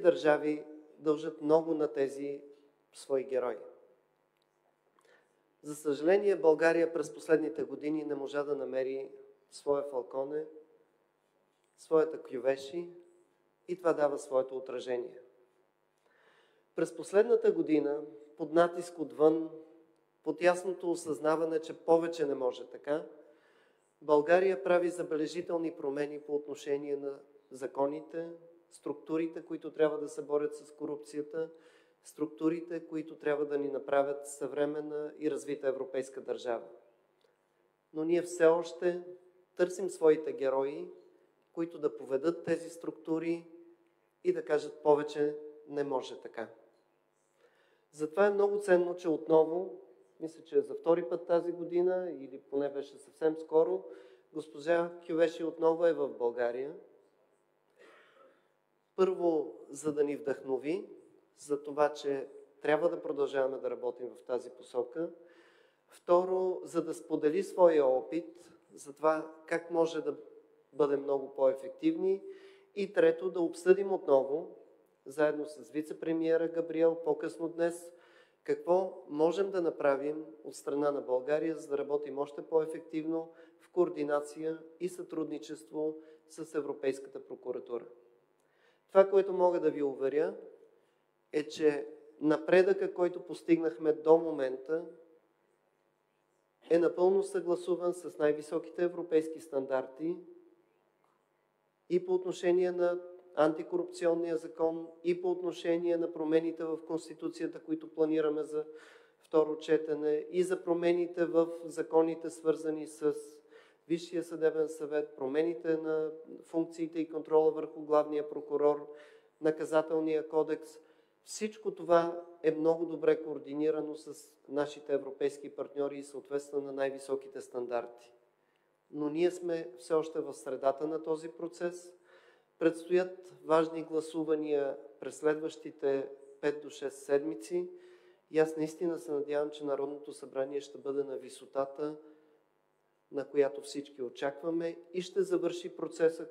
държави дължат много на тези свои герои. За съжаление, България през последните години не можа да намери своя Фалконе, своята Кьовеши и това дава своето отражение. През последната година, под натиск отвън, под ясното осъзнаване, че повече не може така, България прави забележителни промени по отношение на законите, структурите, които трябва да се борят с корупцията, структурите, които трябва да ни направят съвременна и развита европейска държава. Но ние все още търсим своите герои, които да поведат тези структури и да кажат повече не може така. Затова е много ценно, че отново, мисля, че за втори път тази година, или поне беше съвсем скоро, госпожа Кьовеши отново е в България. Първо, за да ни вдъхнови, за това, че трябва да продължаваме да работим в тази посока. Второ, за да сподели своя опит, за това как може да бъдем много по-ефективни. И трето, да обсъдим отново, заедно с вице-премиера Габриел, по-късно днес, какво можем да направим от страна на България, за да работим още по-ефективно в координация и сътрудничество с Европейската прокуратура. Това, което мога да ви уверя, е, че напредъка, който постигнахме до момента, е напълно съгласуван с най-високите европейски стандарти и по отношение на антикорупционния закон, и по отношение на промените в Конституцията, които планираме за второ четене, и за промените в законите, свързани с Висшия съдебен съвет, промените на функциите и контрола върху главния прокурор, наказателния кодекс. Всичко това е много добре координирано с нашите европейски партньори и съответства на най-високите стандарти. Но ние сме все още в средата на този процес. Предстоят важни гласувания през следващите 5 до 6 седмици и аз наистина се надявам, че Народното събрание ще бъде на висотата, на която всички очакваме и ще завърши процеса,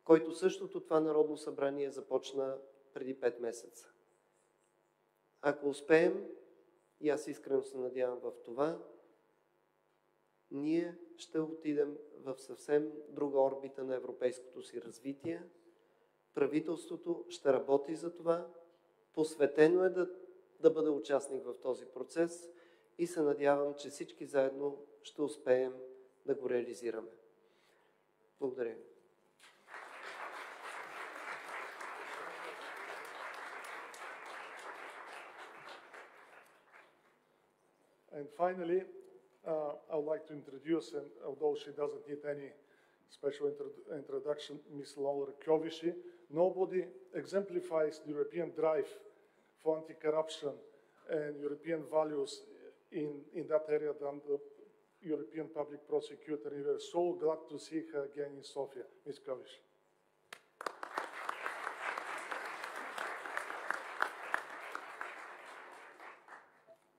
който същото това Народно събрание започна преди 5 месеца. Ако успеем, и аз искрено се надявам в това, ние ще отидем в съвсем друга орбита на европейското си развитие. Правителството ще работи за това, посветено е да бъде участник в този процес и се надявам, че всички заедно ще успеем да го реализираме. Благодаря ви. And finally, I would like to introduce, and although she doesn't need any special introduction, Ms. Laura Kövesi. Nobody exemplifies the European drive for anti-corruption and European values in that area than the European Public Prosecutor. And we are so glad to see her again in Sofia. Ms. Kövesi.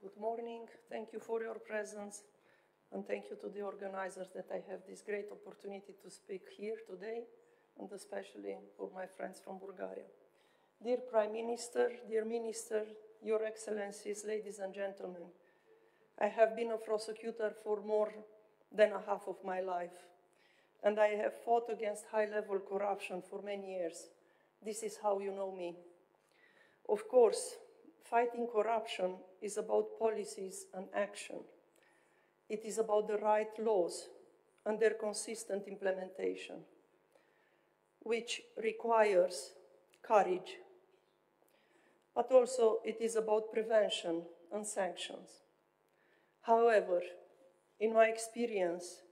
Good morning. Thank you for your presence, and thank you to the organizers that I have this great opportunity to speak here today, and especially for my friends from Bulgaria. Dear Prime Minister, dear Minister, Your Excellencies, ladies and gentlemen, I have been a prosecutor for more than a half of my life, and I have fought against high-level corruption for many years. This is how you know me. Of course, fighting corruption is about policies and action. It is about the right laws and their consistent implementation, which requires courage. But also it is about prevention and sanctions. However, in my experience,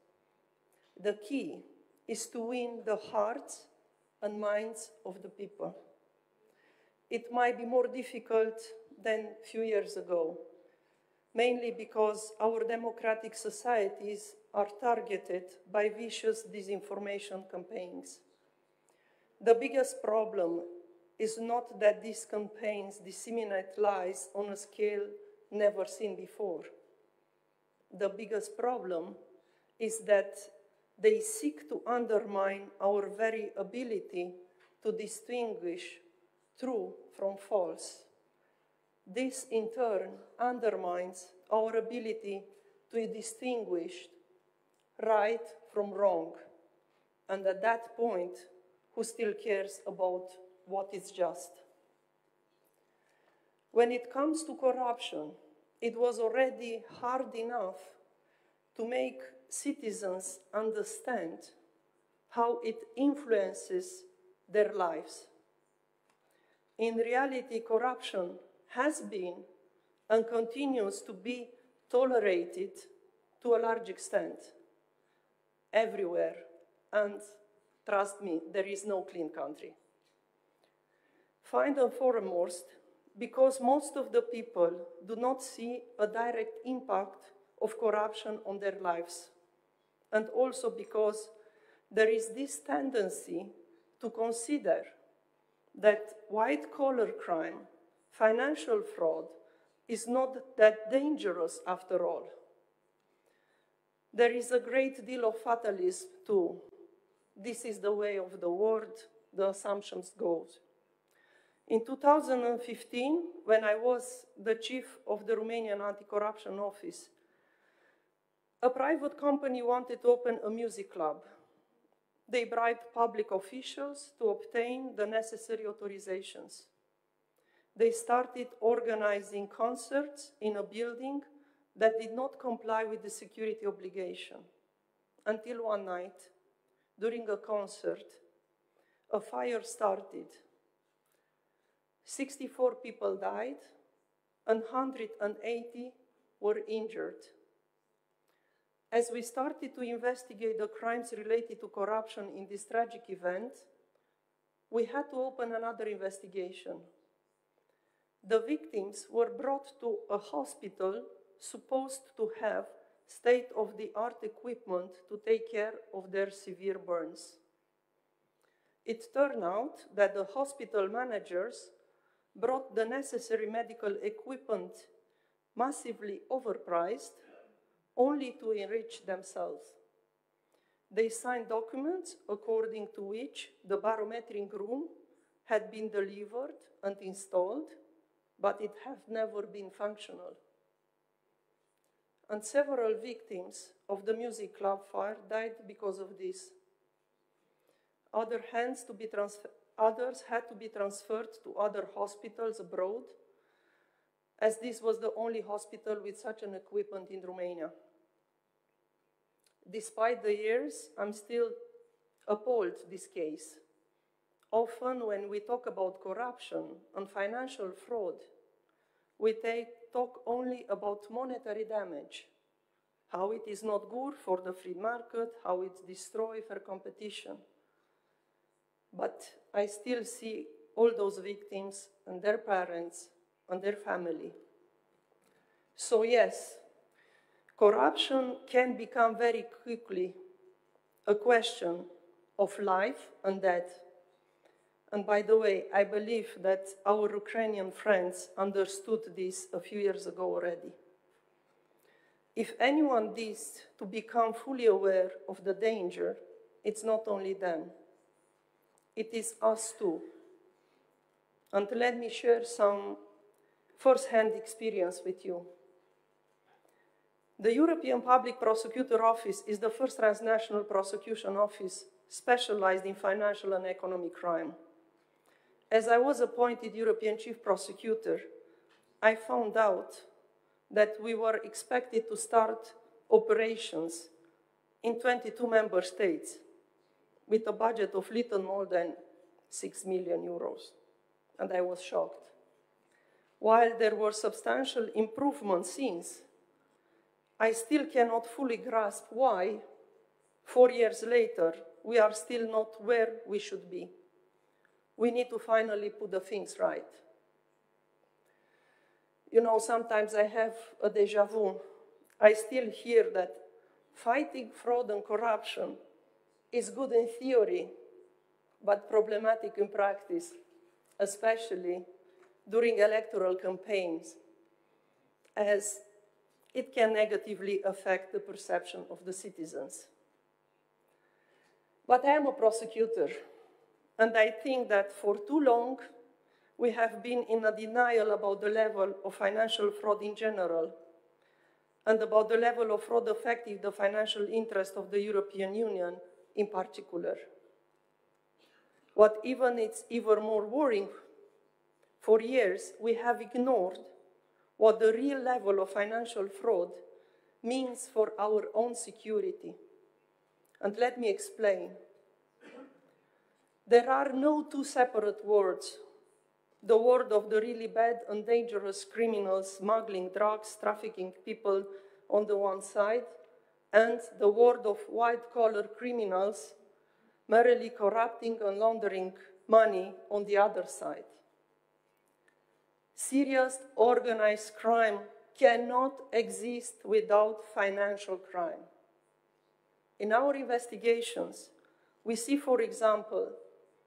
the key is to win the hearts and minds of the people. It might be more difficult than a few years ago, mainly because our democratic societies are targeted by vicious disinformation campaigns. The biggest problem is not that these campaigns disseminate lies on a scale never seen before. The biggest problem is that they seek to undermine our very ability to to distinguish true from false. This, in turn, undermines our ability to distinguish right from wrong. And at that point, who still cares about what is just? When it comes to corruption, it was already hard enough to make citizens understand how it influences their lives. In reality, corruption has been and continues to be tolerated to a large extent everywhere. And trust me, there is no clean country. First and foremost, because most of the people do not see a direct impact of corruption on their lives. And also because there is this tendency to consider that white-collar crime, financial fraud, is not that dangerous after all. There is a great deal of fatalism too. This is the way of the world, the assumptions go. In 2015, when I was the chief of the Romanian Anti-Corruption Office, a private company wanted to open a music club. They bribed public officials to obtain the necessary authorizations. They started organizing concerts in a building that did not comply with the security obligation. Until one night, during a concert, a fire started. 64 people died, and 180 were injured. As we started to investigate the crimes related to corruption in this tragic event, we had to open another investigation. The victims were brought to a hospital supposed to have state-of-the-art equipment to take care of their severe burns. It turned out that the hospital managers brought the necessary medical equipment massively overpriced only to enrich themselves. They signed documents according to which the barometric room had been delivered and installed, but it had never been functional. And several victims of the music club fire died because of this. Others had to be transferred to other hospitals abroad, as this was the only hospital with such an equipment in Romania. Despite the years, I'm still appalled at this case. Often when we talk about corruption and financial fraud, we talk only about monetary damage, how it is not good for the free market, how it destroys fair competition. But I still see all those victims and their parents and their family. So yes, corruption can become very quickly a question of life and death. And by the way, I believe that our Ukrainian friends understood this a few years ago already. If anyone needs to become fully aware of the danger, it's not only them. It is us too. And let me share some first-hand experience with you. The European Public Prosecutor Office is the first transnational prosecution office specialized in financial and economic crime. As I was appointed European Chief Prosecutor, I found out that we were expected to start operations in 22 member states with a budget of little more than 6 million euros. And I was shocked. While there were substantial improvements since, I still cannot fully grasp why, 4 years later, we are still not where we should be. We need to finally put the things right. You know, sometimes I have a déjà vu. I still hear that fighting fraud and corruption is good in theory, but problematic in practice, especially during electoral campaigns, as it can negatively affect the perception of the citizens. But I am a prosecutor, And I think that for too long, we have been in a denial about the level of financial fraud in general and about the level of fraud affecting the financial interest of the European Union in particular. What it's even more worrying, for years we have ignored what the real level of financial fraud means for our own security. And let me explain. There are no two separate words. The word of the really bad and dangerous criminals smuggling drugs, trafficking people on the one side, and the word of white-collar criminals merely corrupting and laundering money on the other side. Serious organized crime cannot exist without financial crime. In our investigations, we see, for example,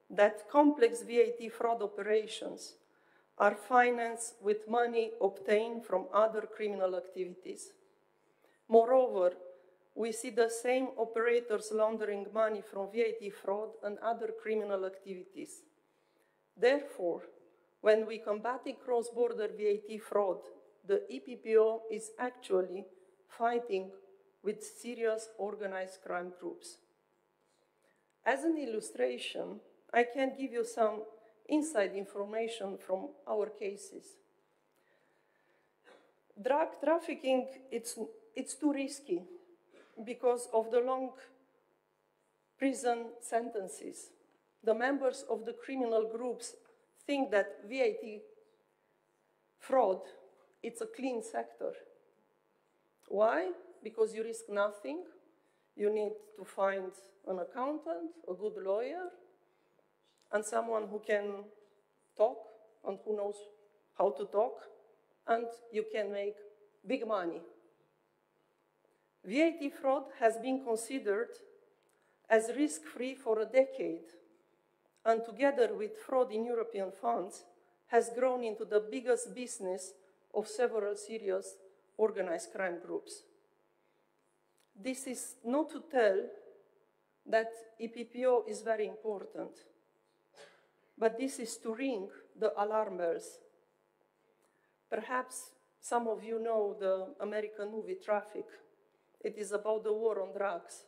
that complex VAT fraud operations are financed with money obtained from other criminal activities. Moreover, we see the same operators laundering money from VAT fraud and other criminal activities. Therefore, when we combat cross-border VAT fraud, the EPPO is actually fighting with serious organized crime groups. As an illustration, I can give you some inside information from our cases. Drug trafficking, it's too risky because of the long prison sentences. The members of the criminal groups think that VAT fraud, it's a clean sector. Why? Because you risk nothing. You need to find an accountant, a good lawyer, and someone who can talk and who knows how to talk, and you can make big money. VAT fraud has been considered as risk-free for a decade, and together with fraud in European funds, has grown into the biggest business of several serious organized crime groups. This is not to tell that EPPO is very important, but this is to ring the alarm bells. Perhaps some of you know the American movie Traffic. It is about the war on drugs,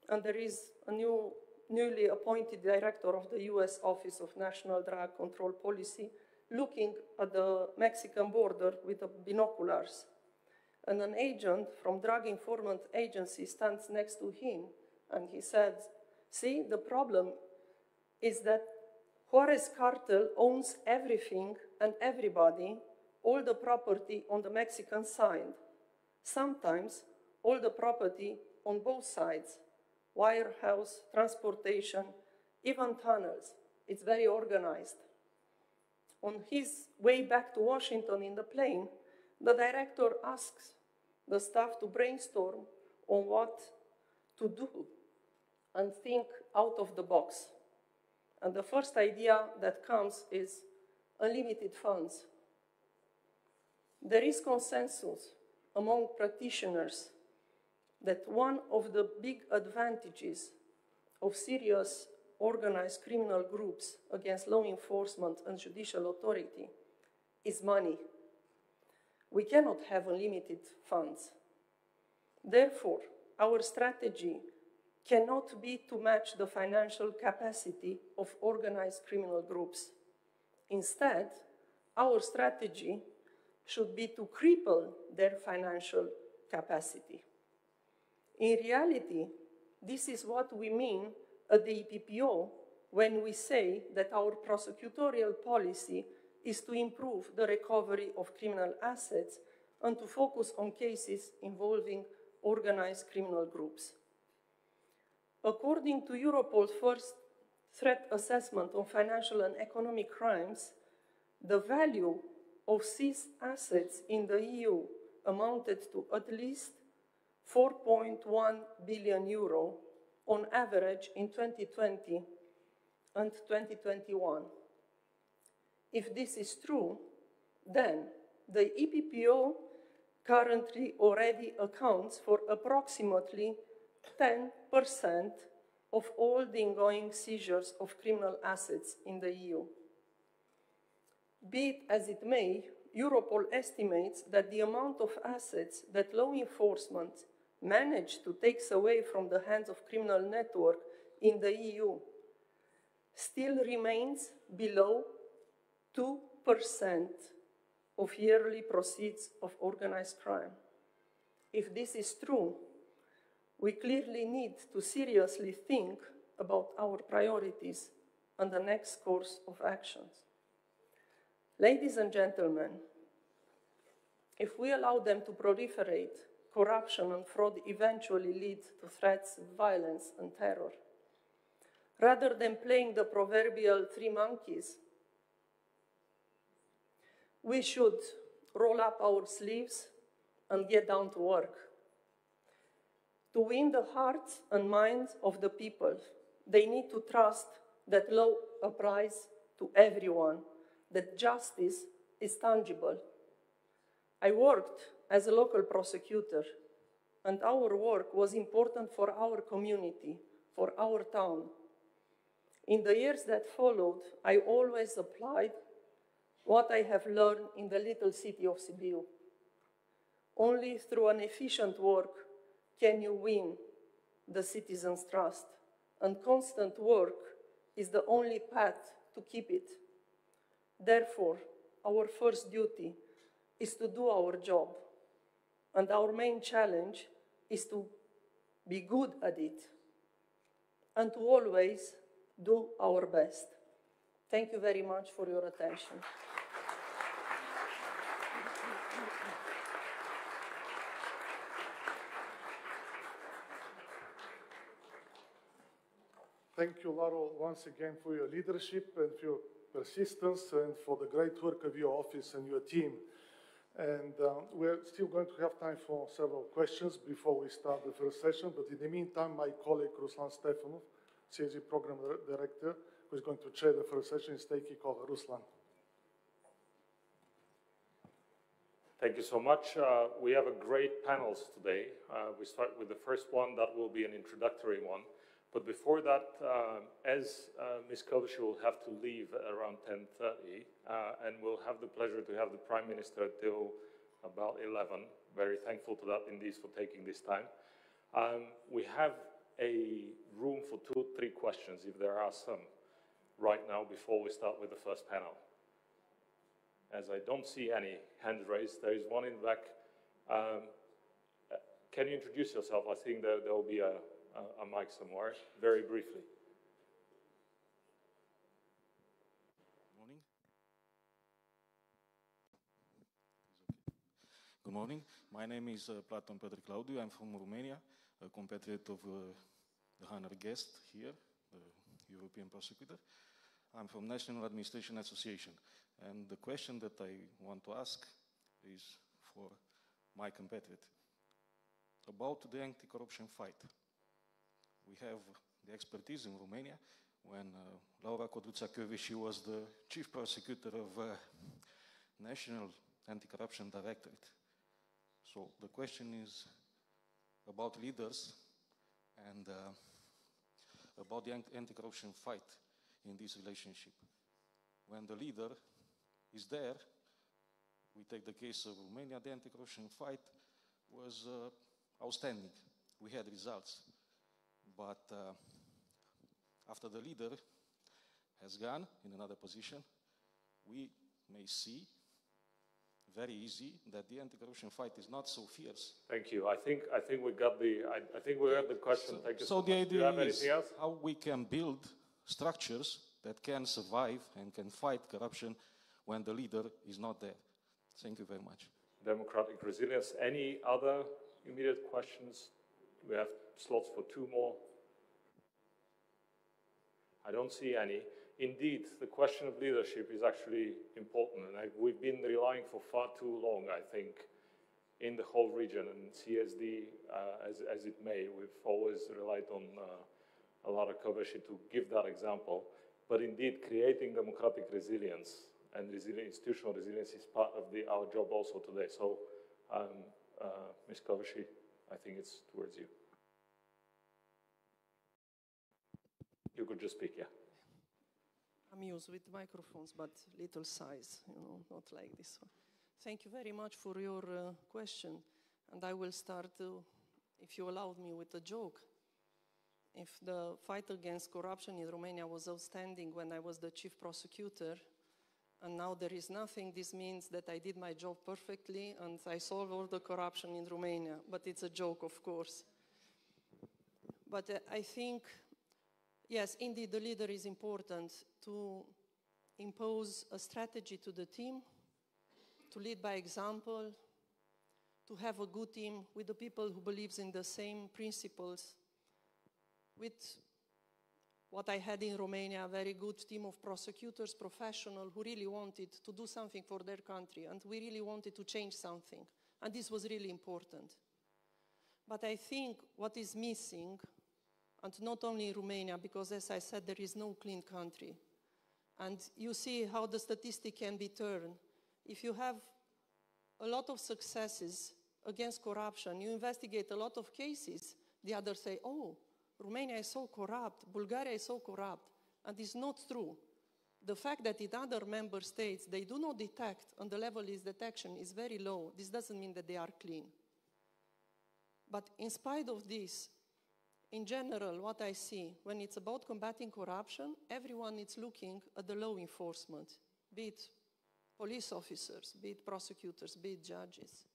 and there is a newly appointed director of the US Office of National Drug Control Policy looking at the Mexican border with the binoculars. And an agent from Drug Informant Agency stands next to him, and he said, see, the problem is that Juarez cartel owns everything and everybody, all the property on the Mexican side. Sometimes all the property on both sides, warehouse, transportation, even tunnels. It's very organized. On his way back to Washington in the plane, the director asks the staff to brainstorm on what to do and think out of the box. And the first idea that comes is unlimited funds. There is consensus among practitioners that one of the big advantages of serious organized criminal groups against law enforcement and judicial authority is money. We cannot have unlimited funds. Therefore, our strategy cannot be to match the financial capacity of organized criminal groups. Instead, our strategy should be to cripple their financial capacity. In reality, this is what we mean at the EPPO when we say that our prosecutorial policy is to improve the recovery of criminal assets and to focus on cases involving organized criminal groups. According to Europol's first threat assessment on financial and economic crimes, the value of seized assets in the EU amounted to at least 4.1 billion euro on average in 2020 and 2021. If this is true, then the EPPO currently already accounts for approximately 10% of all the ongoing seizures of criminal assets in the EU. Be it as it may, Europol estimates that the amount of assets that law enforcement managed to take away from the hands of criminal network in the EU still remains below 2% of yearly proceeds of organized crime. If this is true, we clearly need to seriously think about our priorities and the next course of actions. Ladies and gentlemen, if we allow them to proliferate, corruption and fraud eventually lead to threats, violence, and terror. Rather than playing the proverbial three monkeys, we should roll up our sleeves and get down to work. To win the hearts and minds of the people, they need to trust that law applies to everyone, that justice is tangible. I worked as a local prosecutor, and our work was important for our community, for our town. In the years that followed, I always applied what I have learned in the little city of Sibiu. Only through an efficient work can you win the citizens' trust, and constant work is the only path to keep it. Therefore, our first duty is to do our job, and our main challenge is to be good at it and to always do our best. Thank you very much for your attention. Thank you, Laro, once again for your leadership and for your persistence and for the great work of your office and your team. And we're still going to have time for several questions before we start the first session. But in the meantime, my colleague Ruslan Stefanov, CSE Program Director, who is going to chair the first session, is taking over. Ruslan. Thank you so much. We have a great panels today. We start with the first one. That will be an introductory one. But before that, as Ms. Kövesi will have to leave around 10:30, and we'll have the pleasure to have the Prime Minister till about 11. Very thankful to that indeed for taking this time. We have a room for 2 or 3 questions, if there are some, right now before we start with the first panel. As I don't see any hands raised, there is one in the back. Can you introduce yourself? I think there will be a mic somewhere, very briefly. Morning. Good morning. My name is Platon Petre Claudiu. I'm from Romania, a compatriot of the honored guest here, the European prosecutor. I'm from National Administration Association. And the question that I want to ask is for my compatriot about the anti-corruption fight. We have the expertise in Romania when Laura Codruța-Kövesi was the chief prosecutor of National Anti-Corruption Directorate. So the question is about leaders and about the anti-corruption fight in this relationship. When the leader is there, we take the case of Romania, the anti-corruption fight was outstanding. We had results. But after the leader has gone in another position, we may see very easy that the anti-corruption fight is not so fierce. Thank you. I think we got the question. Thank you. So the idea is else? how we can build structures that can survive and can fight corruption when the leader is not there. Thank you very much. Democratic resilience. Any other immediate questions? We have slots for 2 more. I don't see any. Indeed, the question of leadership is actually important, and we've been relying for far too long, I think, in the whole region, and CSD, as it may, we've always relied on Lara Kövesi to give that example. But indeed, creating democratic resilience and institutional resilience is part of our job also today. So, Ms. Kövesi, I think it's towards you. You could just speak, yeah. I'm used with microphones, but little size, not like this one. Thank you very much for your question. And I will start, if you allowed me, with a joke. If the fight against corruption in Romania was outstanding when I was the chief prosecutor, and now there is nothing, this means that I did my job perfectly and I solved all the corruption in Romania. But it's a joke, of course. But I think, yes, indeed, the leader is important to impose a strategy to the team, to lead by example, to have a good team with the people who believes in the same principles. With what I had in Romania, a very good team of prosecutors, professionals, who really wanted to do something for their country, and we really wanted to change something. And this was really important. But I think what is missing, and not only in Romania, because as I said, there is no clean country. And you see how the statistic can be turned. If you have a lot of successes against corruption, you investigate a lot of cases, the others say, oh, Romania is so corrupt, Bulgaria is so corrupt. And it's not true. The fact that in other member states they do not detect, and the level of detection is very low, this doesn't mean that they are clean. But in spite of this, in general, what I see, when it's about combating corruption, everyone is looking at the law enforcement, be it police officers, be it prosecutors, be it judges.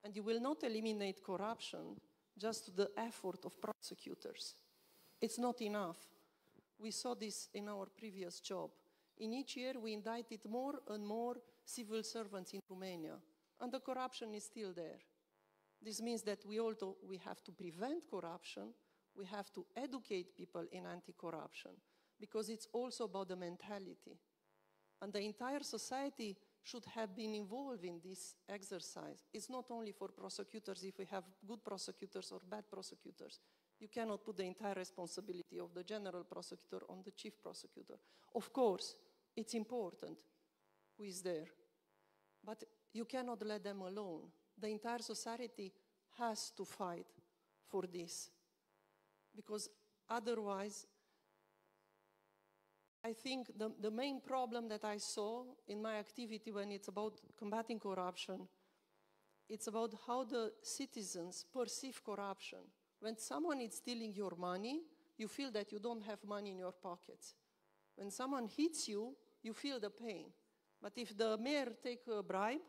And you will not eliminate corruption just to the effort of prosecutors. It's not enough. We saw this in our previous job. In each year, we indicted more and more civil servants in Romania, and the corruption is still there. This means that we have to prevent corruption, we have to educate people in anti-corruption, because it's also about the mentality. And the entire society should have been involved in this exercise. It's not only for prosecutors, if we have good prosecutors or bad prosecutors. You cannot put the entire responsibility of the general prosecutor on the chief prosecutor. Of course, it's important who is there, but you cannot let them alone. The entire society has to fight for this, because otherwise, I think the main problem that I saw in my activity when it's about combating corruption, it's about how the citizens perceive corruption. When someone is stealing your money, you feel that you don't have money in your pockets. When someone hits you, you feel the pain. But if the mayor takes a bribe,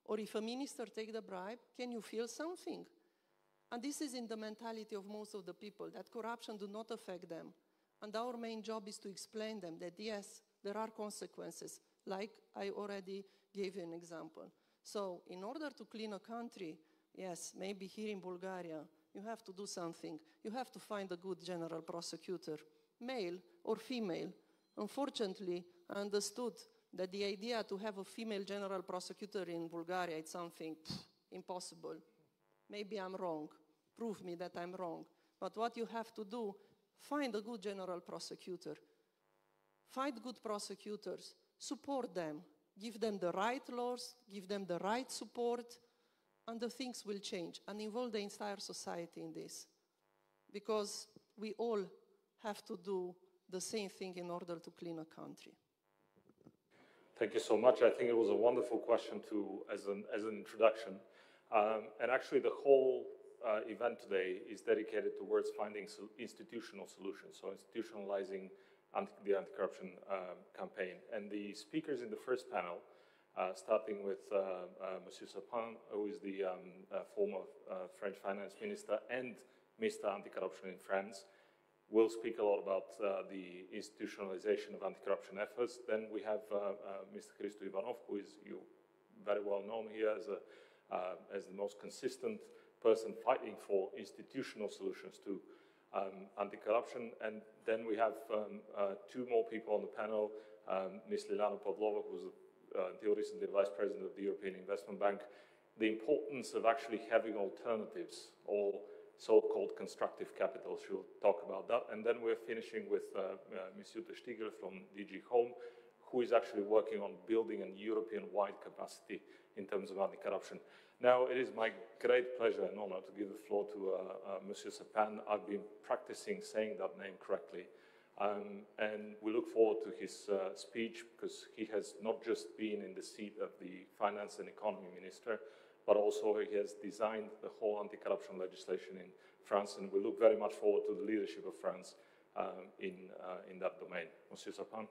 or if a minister takes the bribe, can you feel something? And this is in the mentality of most of the people, that corruption do not affect them. And our main job is to explain them that, yes, there are consequences, like I already gave you an example. So in order to clean a country, yes, maybe here in Bulgaria, you have to do something. You have to find a good general prosecutor, male or female. Unfortunately, I understood that the idea to have a female general prosecutor in Bulgaria is something impossible. Maybe I'm wrong. Prove me that I'm wrong. But what you have to do, find a good general prosecutor. Find good prosecutors. Support them. Give them the right laws. Give them the right support. And the things will change. And involve the entire society in this. Because we all have to do the same thing in order to clean a country. Thank you so much. I think it was a wonderful question as an introduction. And actually the whole event today is dedicated towards finding institutional solutions, so institutionalizing the anti-corruption campaign. And the speakers in the first panel, starting with Monsieur Sapin, who is the former French finance minister and Mr. Anti-Corruption in France, will speak a lot about the institutionalization of anti-corruption efforts. Then we have Mr. Hristo Ivanov, who is very well known here as the most consistent person fighting for institutional solutions to anti-corruption. And then we have two more people on the panel, Ms. Liliana Pavlova, who's until recently Vice President of the European Investment Bank. The importance of actually having alternatives, or so-called constructive capital. She'll talk about that. And then we're finishing with Ms. Jutta Stiegler from DG Home, who is actually working on building a European-wide capacity in terms of anti-corruption. Now, it is my great pleasure and honor to give the floor to Monsieur Sapin. I've been practicing saying that name correctly And we look forward to his speech because he has not just been in the seat of the Finance and Economy Minister, but also he has designed the whole anti-corruption legislation in France, and we look very much forward to the leadership of France in that domain. Monsieur Sapin.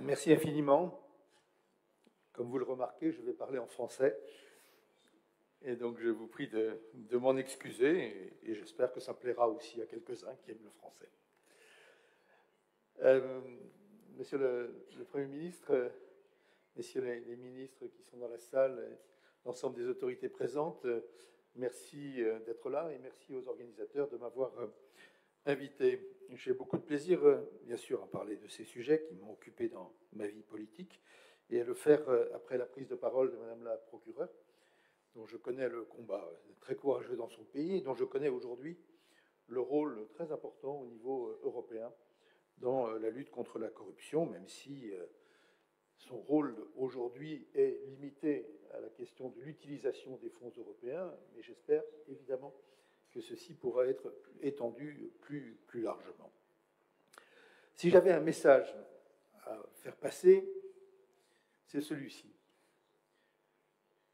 Merci infiniment. Comme vous le remarquez, je vais parler en français. Et donc, je vous prie de m'en excuser. Et j'espère que ça plaira aussi à quelques-uns qui aiment le français. Monsieur le Premier ministre, messieurs les ministres qui sont dans la salle, l'ensemble des autorités présentes, merci d'être là et merci aux organisateurs de m'avoir invité. J'ai beaucoup de plaisir, bien sûr, à parler de ces sujets qui m'ont occupé dans ma vie politique et à le faire après la prise de parole de Madame la procureure, dont je connais le combat très courageux dans son pays et dont je connais aujourd'hui le rôle très important au niveau européen dans la lutte contre la corruption, même si son rôle aujourd'hui est limité à la question de l'utilisation des fonds européens, mais j'espère évidemment que ceci pourra être étendu plus largement. Si j'avais un message à faire passer, c'est celui-ci.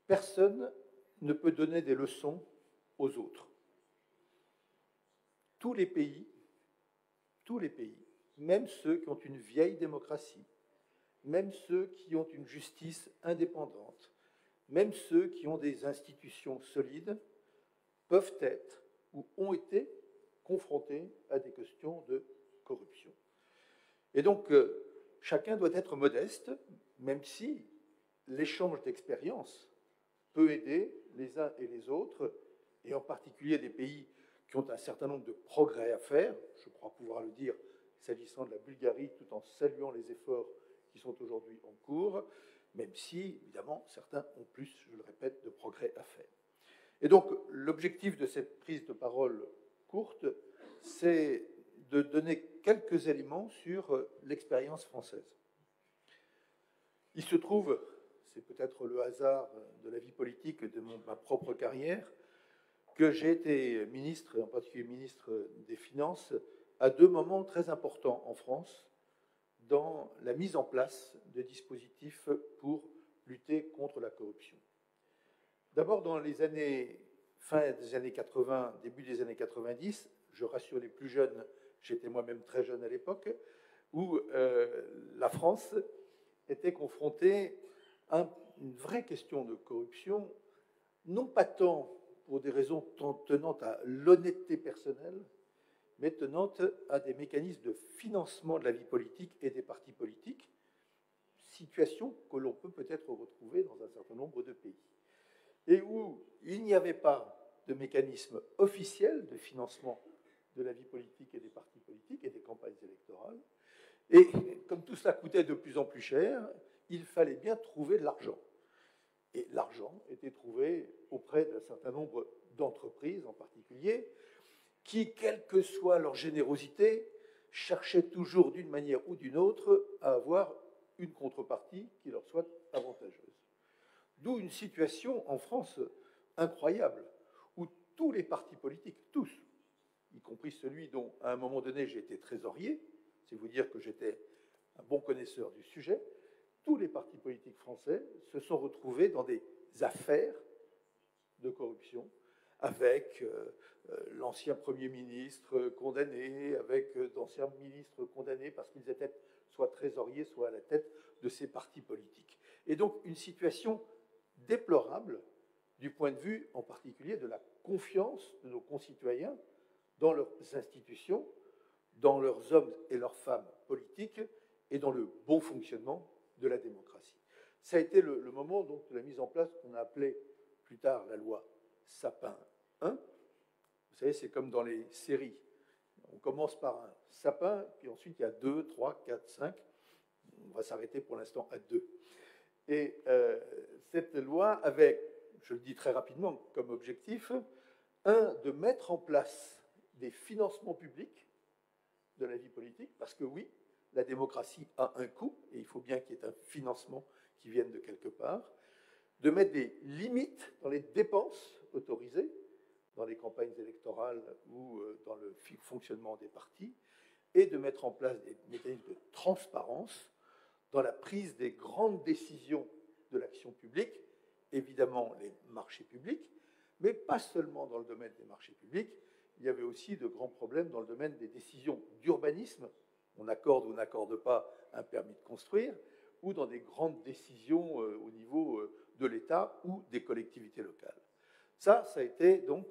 Personne ne peut donner des leçons aux autres. Tous les pays, même ceux qui ont une vieille démocratie, même ceux qui ont une justice indépendante, même ceux qui ont des institutions solides, peuvent être ou ont été confrontés à des questions de corruption. Et donc, chacun doit être modeste, même si l'échange d'expériences peut aider les uns et les autres, et en particulier des pays qui ont un certain nombre de progrès à faire, je crois pouvoir le dire s'agissant de la Bulgarie, tout en saluant les efforts qui sont aujourd'hui en cours, même si, évidemment, certains ont plus, je le répète, de progrès à faire. Et donc, l'objectif de cette prise de parole courte, c'est de donner quelques éléments sur l'expérience française. Il se trouve, c'est peut-être le hasard de la vie politique de ma propre carrière, que j'ai été ministre, en particulier ministre des Finances, à deux moments très importants en France dans la mise en place de dispositifs pour lutter contre la corruption. D'abord, dans les années, fin des années 80, début des années 90, je rassure les plus jeunes, j'étais moi-même très jeune à l'époque, où la France était confrontée à une vraie question de corruption, non pas tant pour des raisons tenant à l'honnêteté personnelle, mais tenant à des mécanismes de financement de la vie politique et des partis politiques, situation que l'on peut peut-être retrouver dans un certain nombre de pays, et où il n'y avait pas de mécanisme officiel de financement de la vie politique et des partis politiques et des campagnes électorales. Et comme tout cela coûtait de plus en plus cher, il fallait bien trouver de l'argent. Et l'argent était trouvé auprès d'un certain nombre d'entreprises en particulier, qui, quelle que soit leur générosité, cherchaient toujours d'une manière ou d'une autre à avoir une contrepartie qui leur soit avantageuse. D'où une situation en France incroyable, où tous les partis politiques, tous, y compris celui dont à un moment donné j'ai été trésorier, c'est vous dire que j'étais un bon connaisseur du sujet, tous les partis politiques français se sont retrouvés dans des affaires de corruption, avec l'ancien Premier ministre condamné, avec d'anciens ministres condamnés parce qu'ils étaient soit trésoriers, soit à la tête de ces partis politiques. Et donc une situation déplorable du point de vue en particulier de la confiance de nos concitoyens dans leurs institutions, dans leurs hommes et leurs femmes politiques et dans le bon fonctionnement de la démocratie. Ça a été le moment donc, de la mise en place qu'on a appelé plus tard la loi Sapin 1. Vous savez, c'est comme dans les séries. On commence par un sapin, puis ensuite il y a 2, 3, 4, 5. On va s'arrêter pour l'instant à 2. Et cette loi avait, je le dis très rapidement, comme objectif Un, de mettre en place des financements publics de la vie politique, parce que oui, la démocratie a un coût, et il faut bien qu'il y ait un financement qui vienne de quelque part. De mettre des limites dans les dépenses autorisées, dans les campagnes électorales ou dans le fonctionnement des partis, et de mettre en place des mécanismes de transparence dans la prise des grandes décisions de l'action publique, évidemment les marchés publics, mais pas seulement dans le domaine des marchés publics. Il y avait aussi de grands problèmes dans le domaine des décisions d'urbanisme. On accorde ou n'accorde pas un permis de construire, ou dans des grandes décisions au niveau de l'État ou des collectivités locales. Ça a été donc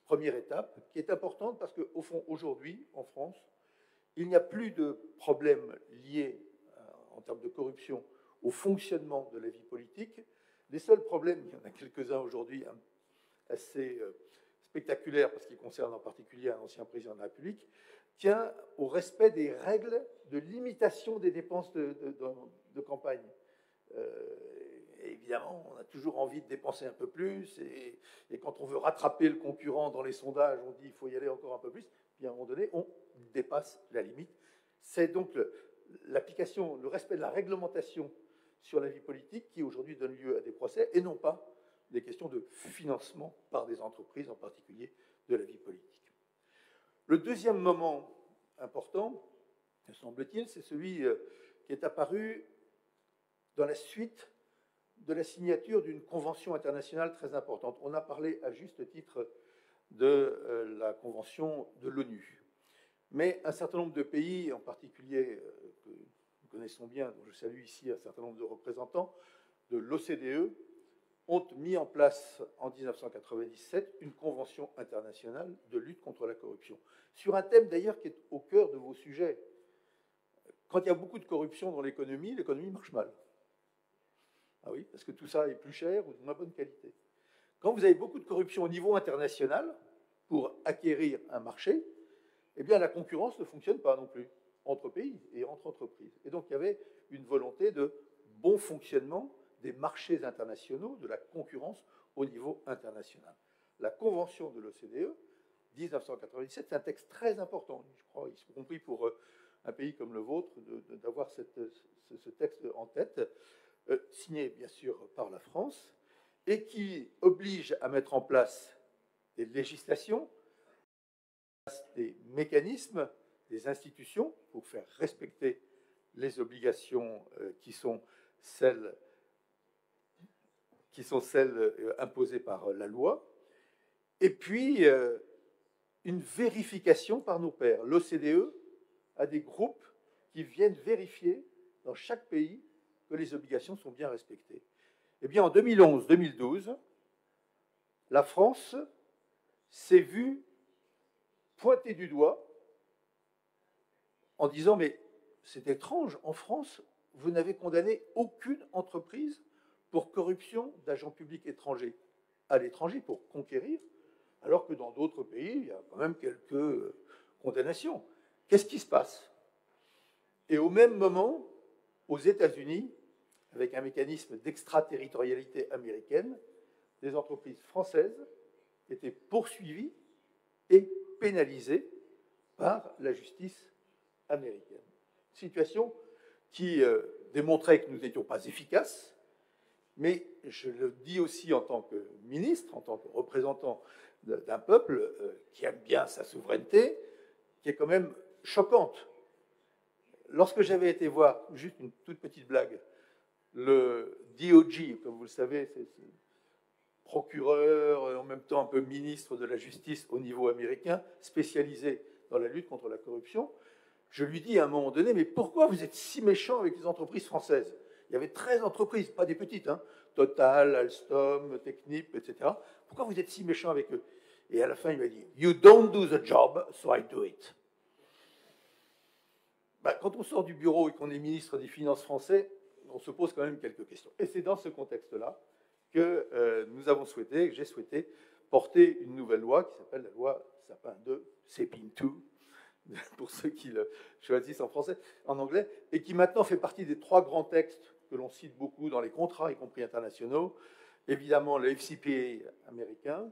première étape qui est importante parce qu'au fond, aujourd'hui, en France, il n'y a plus de problèmes liés en termes de corruption au fonctionnement de la vie politique. Les seuls problèmes, il y en a quelques-uns aujourd'hui assez spectaculaires parce qu'ils concernent en particulier un ancien président de la République, tient au respect des règles de limitation des dépenses de campagne. Et évidemment, on a toujours envie de dépenser un peu plus, et quand on veut rattraper le concurrent dans les sondages, on dit qu'il faut y aller encore un peu plus, puis à un moment donné, on dépasse la limite. C'est donc l'application, le respect de la réglementation sur la vie politique qui aujourd'hui donne lieu à des procès, et non pas des questions de financement par des entreprises, en particulier de la vie politique. Le deuxième moment important, me semble-t-il, c'est celui qui est apparu dans la suite de la signature d'une convention internationale très importante. On a parlé à juste titre de la convention de l'ONU. Mais un certain nombre de pays, en particulier que nous connaissons bien, dont je salue ici un certain nombre de représentants, de l'OCDE, ont mis en place en 1997 une convention internationale de lutte contre la corruption, sur un thème d'ailleurs qui est au cœur de vos sujets. Quand il y a beaucoup de corruption dans l'économie marche mal. Ah oui, parce que tout ça est plus cher ou de moins bonne qualité. Quand vous avez beaucoup de corruption au niveau international pour acquérir un marché, eh bien la concurrence ne fonctionne pas non plus entre pays et entre entreprises. Et donc il y avait une volonté de bon fonctionnement des marchés internationaux, de la concurrence au niveau international. La Convention de l'OCDE, 1997, c'est un texte très important, je crois, y compris pour un pays comme le vôtre, d'avoir ce texte en tête, signé bien sûr par la France, et qui oblige à mettre en place des législations, des mécanismes, des institutions pour faire respecter les obligations qui sont celles imposées par la loi, et puis une vérification par nos pairs. L'OCDE a des groupes qui viennent vérifier dans chaque pays que les obligations sont bien respectées. Eh bien, en 2011-2012, la France s'est vue pointer du doigt en disant « Mais c'est étrange, en France, vous n'avez condamné aucune entreprise pour corruption d'agents publics étrangers à l'étranger pour conquérir, alors que dans d'autres pays, il y a quand même quelques condamnations. Qu'est-ce qui se passe ?» Et au même moment, aux États-Unis, avec un mécanisme d'extraterritorialité américaine, des entreprises françaises étaient poursuivies et pénalisées par la justice américaine. Situation qui démontrait que nous n'étions pas efficaces, mais je le dis aussi en tant que ministre, en tant que représentant d'un peuple qui aime bien sa souveraineté, qui est quand même choquante. Lorsque j'avais été voir, juste une toute petite blague, le DOJ, comme vous le savez, c'est procureur, en même temps un peu ministre de la justice au niveau américain, spécialisé dans la lutte contre la corruption, je lui dis à un moment donné, mais pourquoi vous êtes si méchant avec les entreprises françaises? Il y avait 13 entreprises, pas des petites, hein, Total, Alstom, Technip, etc. Pourquoi vous êtes si méchant avec eux? Et à la fin, il m'a dit, You don't do the job, so I do it. Ben, quand on sort du bureau et qu'on est ministre des Finances français, on se pose quand même quelques questions. Et c'est dans ce contexte-là que nous avons souhaité, que j'ai souhaité porter une nouvelle loi qui s'appelle la loi Sapin 2, Sapin 2, pour ceux qui le choisissent en français, en anglais, et qui maintenant fait partie des 3 grands textes que l'on cite beaucoup dans les contrats, y compris internationaux. Évidemment, le FCPA américain,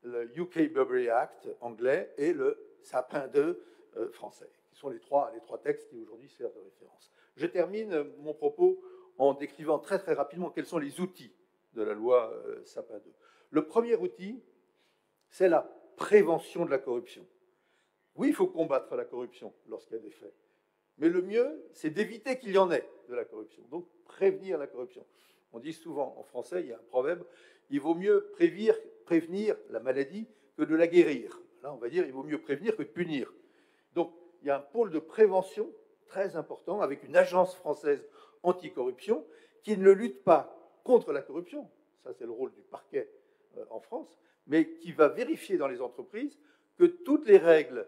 le UK Burberry Act anglais et le Sapin 2 français, qui sont les trois textes qui aujourd'hui servent de référence. Je termine mon propos en décrivant très très rapidement quels sont les outils de la loi Sapin 2. Le premier outil, c'est la prévention de la corruption. Oui, il faut combattre la corruption lorsqu'il y a des faits. Mais le mieux, c'est d'éviter qu'il y en ait de la corruption. Donc, prévenir la corruption. On dit souvent en français, il y a un proverbe, il vaut mieux prévenir la maladie que de la guérir. Là, on va dire, il vaut mieux prévenir que de punir. Donc, il y a un pôle de prévention très important avec une agence française anticorruption qui ne lutte pas contre la corruption. Ça, c'est le rôle du parquet en France, mais qui va vérifier dans les entreprises que toutes les règles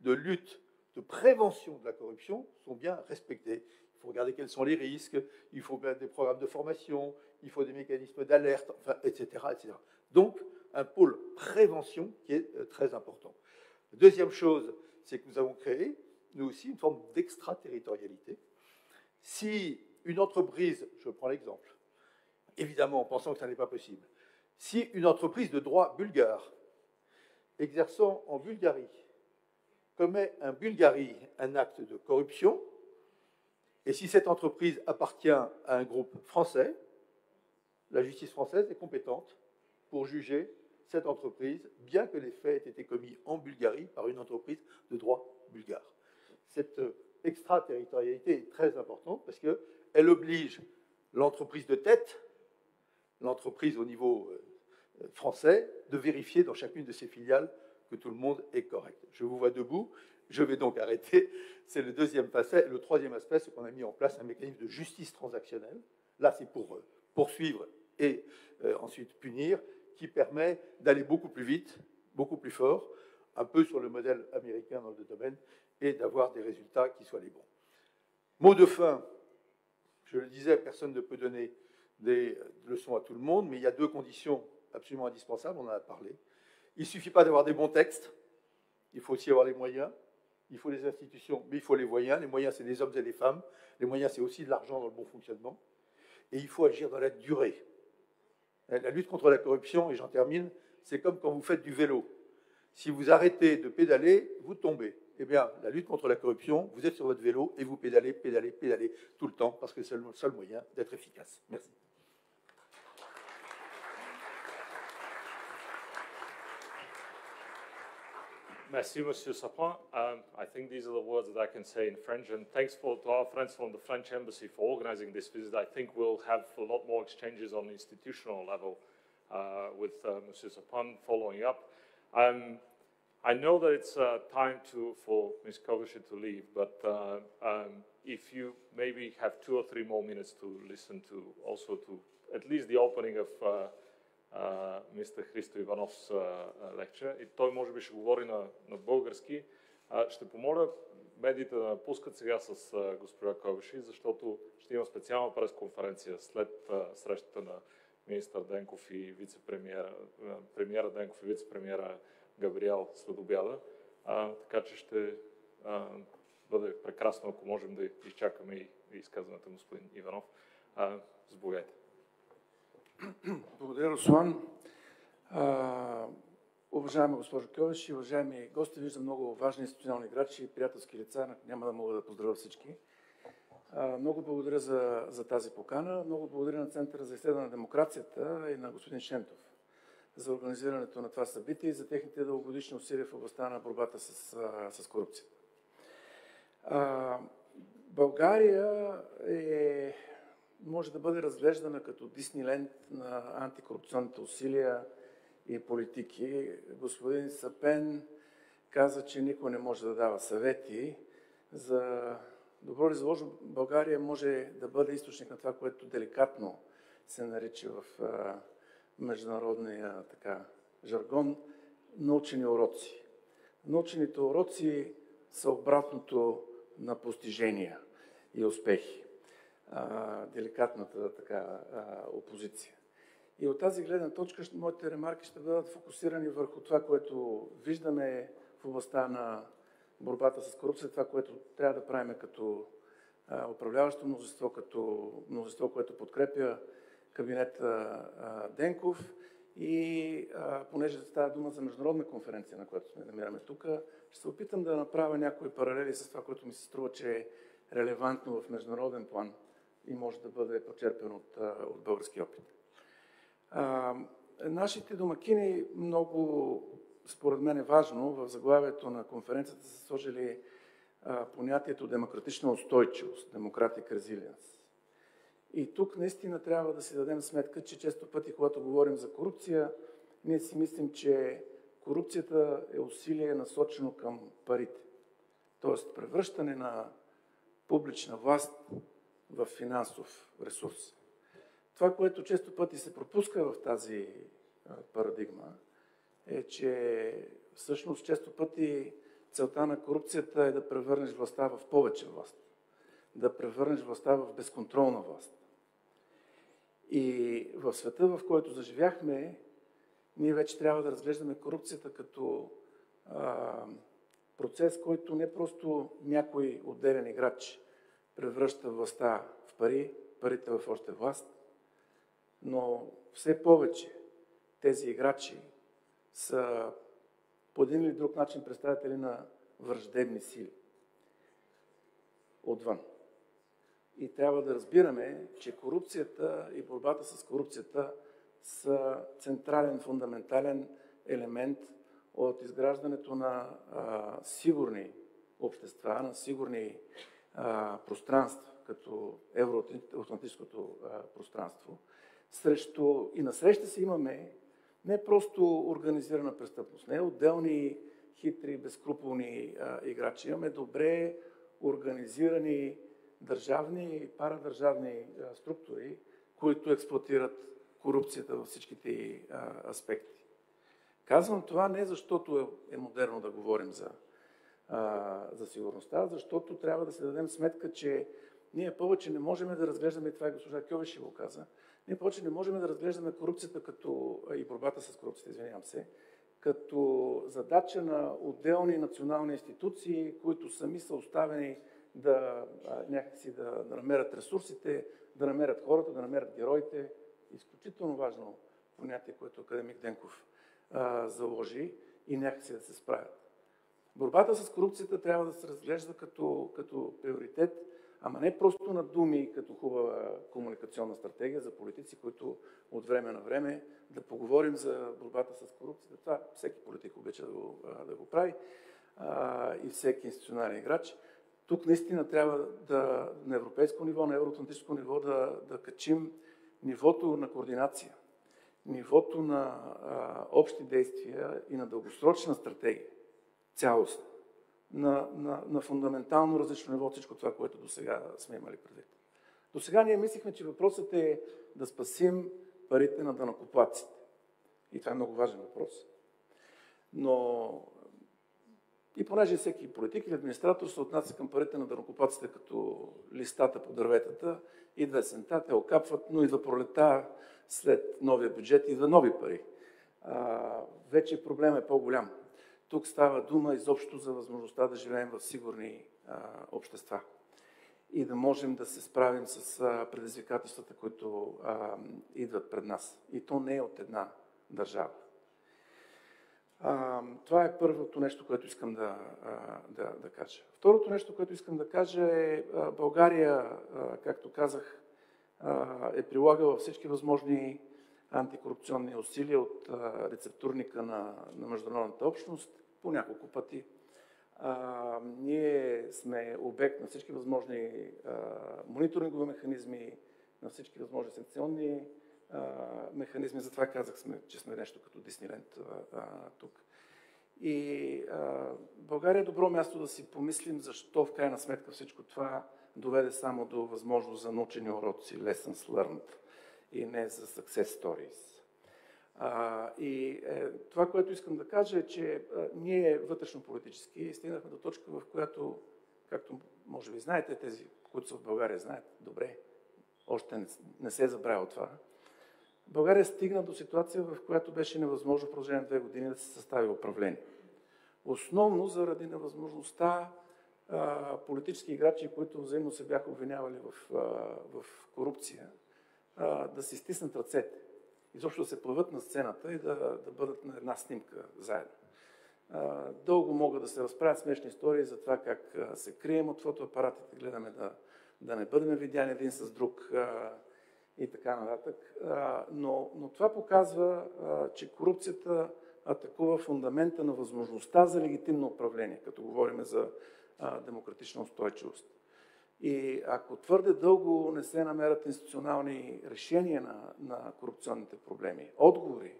de lutte, de prévention de la corruption sont bien respectées. Il faut regarder quels sont les risques, il faut des programmes de formation, il faut des mécanismes d'alerte, enfin, etc., etc. Donc, un pôle prévention qui est très important. Deuxième chose, c'est que nous avons créé, nous aussi, une forme d'extraterritorialité. Si une entreprise, je prends l'exemple, évidemment en pensant que ça n'est pas possible, si une entreprise de droit bulgare exerçant en Bulgarie commet en Bulgarie un acte de corruption, et si cette entreprise appartient à un groupe français, la justice française est compétente pour juger cette entreprise, bien que les faits aient été commis en Bulgarie par une entreprise de droit bulgare. Cette extraterritorialité est très importante parce qu'elle oblige l'entreprise de tête, l'entreprise au niveau français, de vérifier dans chacune de ses filiales que tout le monde est correct. Je vous vois debout, je vais donc arrêter. C'est le deuxième aspect. Le troisième aspect, c'est qu'on a mis en place un mécanisme de justice transactionnelle. Là, c'est pour poursuivre et ensuite punir, qui permet d'aller beaucoup plus vite, beaucoup plus fort, un peu sur le modèle américain dans le domaine, et d'avoir des résultats qui soient les bons. Mot de fin, je le disais, personne ne peut donner des leçons à tout le monde, mais il y a deux conditions absolument indispensables, on en a parlé. Il ne suffit pas d'avoir des bons textes, il faut aussi avoir les moyens, il faut les institutions, mais il faut les moyens. Les moyens, c'est les hommes et les femmes. Les moyens, c'est aussi de l'argent dans le bon fonctionnement. Et il faut agir dans la durée. La lutte contre la corruption, et j'en termine, c'est comme quand vous faites du vélo. Si vous arrêtez de pédaler, vous tombez. Eh bien, la lutte contre la corruption, vous êtes sur votre vélo et vous pédalez, pédalez, pédalez tout le temps, parce que c'est le seul moyen d'être efficace. Merci. Merci, Monsieur Sapin. I think these are the words that I can say in French. And thanks to our friends from the French Embassy for organizing this visit. I think we'll have a lot more exchanges on the institutional level with Monsieur Sapin following up. I know that it's time for Ms. Kovachy to leave, but if you maybe have 2 or 3 more minutes to listen to at least the opening of Mr. Христо Иванов's lecture, и той може би ще говори на български. Ще помоля медиите да напускат сега с госпожа Ковачи, защото ще има специална пресконференция след срещата на министър Денков и премиера Денков и вице-премиера Габриел след обяда. Така че ще бъде прекрасно, ако можем да изчакаме и изказването на господин Иванов. Заповядайте. Благодаря, Руслан. Уважаема госпожо Ковачи, уважаеми гости, виждам много важни институционални играчи и приятелски лица. Няма да мога да поздравя всички. Много благодаря за тази покана. Много благодаря на Центъра за изследване на демокрацията и на господин Шентов за организирането на това събитие и за техните дългогодишни усилия в областта на борбата с корупцията. България може да бъде разглеждана като Дисниленд на антикорупционните усилия и политики. Господин Сапен каза, че никой не може да дава съвети. За добро или за лошо, България може да бъде източник на това, което деликатно се нарича в международния жаргон научени уроци. Научените уроци са обратното на постижения и успехи. Деликатната опозиция. И от тази гледна точка моите ремарки ще бъдат фокусирани върху това, което виждаме в областта на борбата с корупция, това, което трябва да правим като управляващо мнозинство, като мнозинство, което подкрепя кабинета Денков И понеже става дума за международна конференция, на която сме намираме тук, ще се опитам да направя някои паралели с това, което ми се струва, че е релевантно в международен план и може да бъде почерпен от български опит. Нашите домакини, много според мен е важно, в заглавието на конференцията са сложили понятието демократична устойчивост, democratic resilience. И тук наистина трябва да си дадем сметка, че често пъти, когато говорим за корупция, ние си мислим, че корупцията е усилие насочено към парите. Тоест превръщане на публична власт в финансов ресурс. Това, което често пъти се пропуска в тази парадигма, е, че всъщност често пъти целта на корупцията е да превърнеш властта в повече власт. Да превърнеш властта в безконтролна власт. И в света, в който заживяхме, ние вече трябва да разглеждаме корупцията като процес, който не просто някой отделен играч превръща властта в пари, парите в още власт, но все повече тези играчи са по един или друг начин представители на враждебни сили отвън. И трябва да разбираме, че корупцията и борбата с корупцията са централен, фундаментален елемент от изграждането на сигурни общества, на сигурни пространства, като евроатлантическото пространство. И насреща си имаме не просто организирана престъпност, не отделни хитри, безкруполни играчи. Имаме добре организирани държавни и парадържавни структури, които експлоатират корупцията във всичките ѝ аспекти. Казвам това не защото е модерно да говорим за сигурността, защото трябва да се дадем сметка, че ние повече не можем да разглеждаме, това и госпожа Кьовеши го каза, ние повече не можем да разглеждаме корупцията и борбата с корупцията, извинявам се, като задача на отделни национални институции, които сами са оставени някакси да намерят ресурсите, да намерят хората, да намерят героите. Изключително важно понятие, което академик Денков заложи и някакси да се справят. Борбата с корупцията трябва да се разглежда като приоритет, ама не просто на думи, като хубава комуникационна стратегия за политици, които от време на време да поговорим за борбата с корупцията. Това всеки политик обича да го прави и всеки институционален играч. Тук наистина трябва на европейско ниво, на евроатлантическо ниво да качим нивото на координация, нивото на общи действия и на дългосрочна стратегия, цялостна, на фундаментално различно ниво от всичко това, което досега сме имали предвид. Досега ние мислихме, че въпросът е да спасим парите на данъкоплатците. И това е много важен въпрос. Но и понеже всеки политик или администратор се отнася към парите на данъкоплатците като листата по дърветата, идва есента, те окапват, но идва пролета, след новия бюджет идва нови пари. Вече проблемът е по-голям. Тук става дума изобщо за възможността да живеем в сигурни общества и да можем да се справим с предизвикателствата, които идват пред нас. И то не е от една държава. Това е първото нещо, което искам да кажа. Второто нещо, което искам да кажа е България, както казах, е прилагала всички възможни антикорупционни усилия от рецептурника на международната общност по няколко пъти. Ние сме обект на всички възможни мониторингови механизми, на всички възможни санкционни механизми. Затова казах, че сме нещо като Дисниленд тук. И България е добро място да си помислим защо в крайна сметка всичко това доведе само до възможност за научени уроци, lessons learned, и не за success stories. Това, което искам да кажа е, че ние вътрешно-политически стигнахме до точка, в която, както може би знаете, тези, които са в България, знаят добре, още не се е забравило това. България стигна до ситуация, в която беше невъзможно в продължение на 2 години да се състави управление. Основно заради невъзможността политически играчи, които взаимно се бяха обвинявали в корупция, да си стиснат ръцете изобщо да се появят на сцената и да бъдат на една снимка заедно. Дълго могат да се разправят смешни истории за това как се крием от фотоапаратите, гледаме да не бъдем видяни един с друг и така нататък. Но това показва, че корупцията атакува фундамента на възможността за легитимно управление, като говорим за демократична устойчивост. И ако твърде дълго не се намерят институционални решения на корупционните проблеми, отговори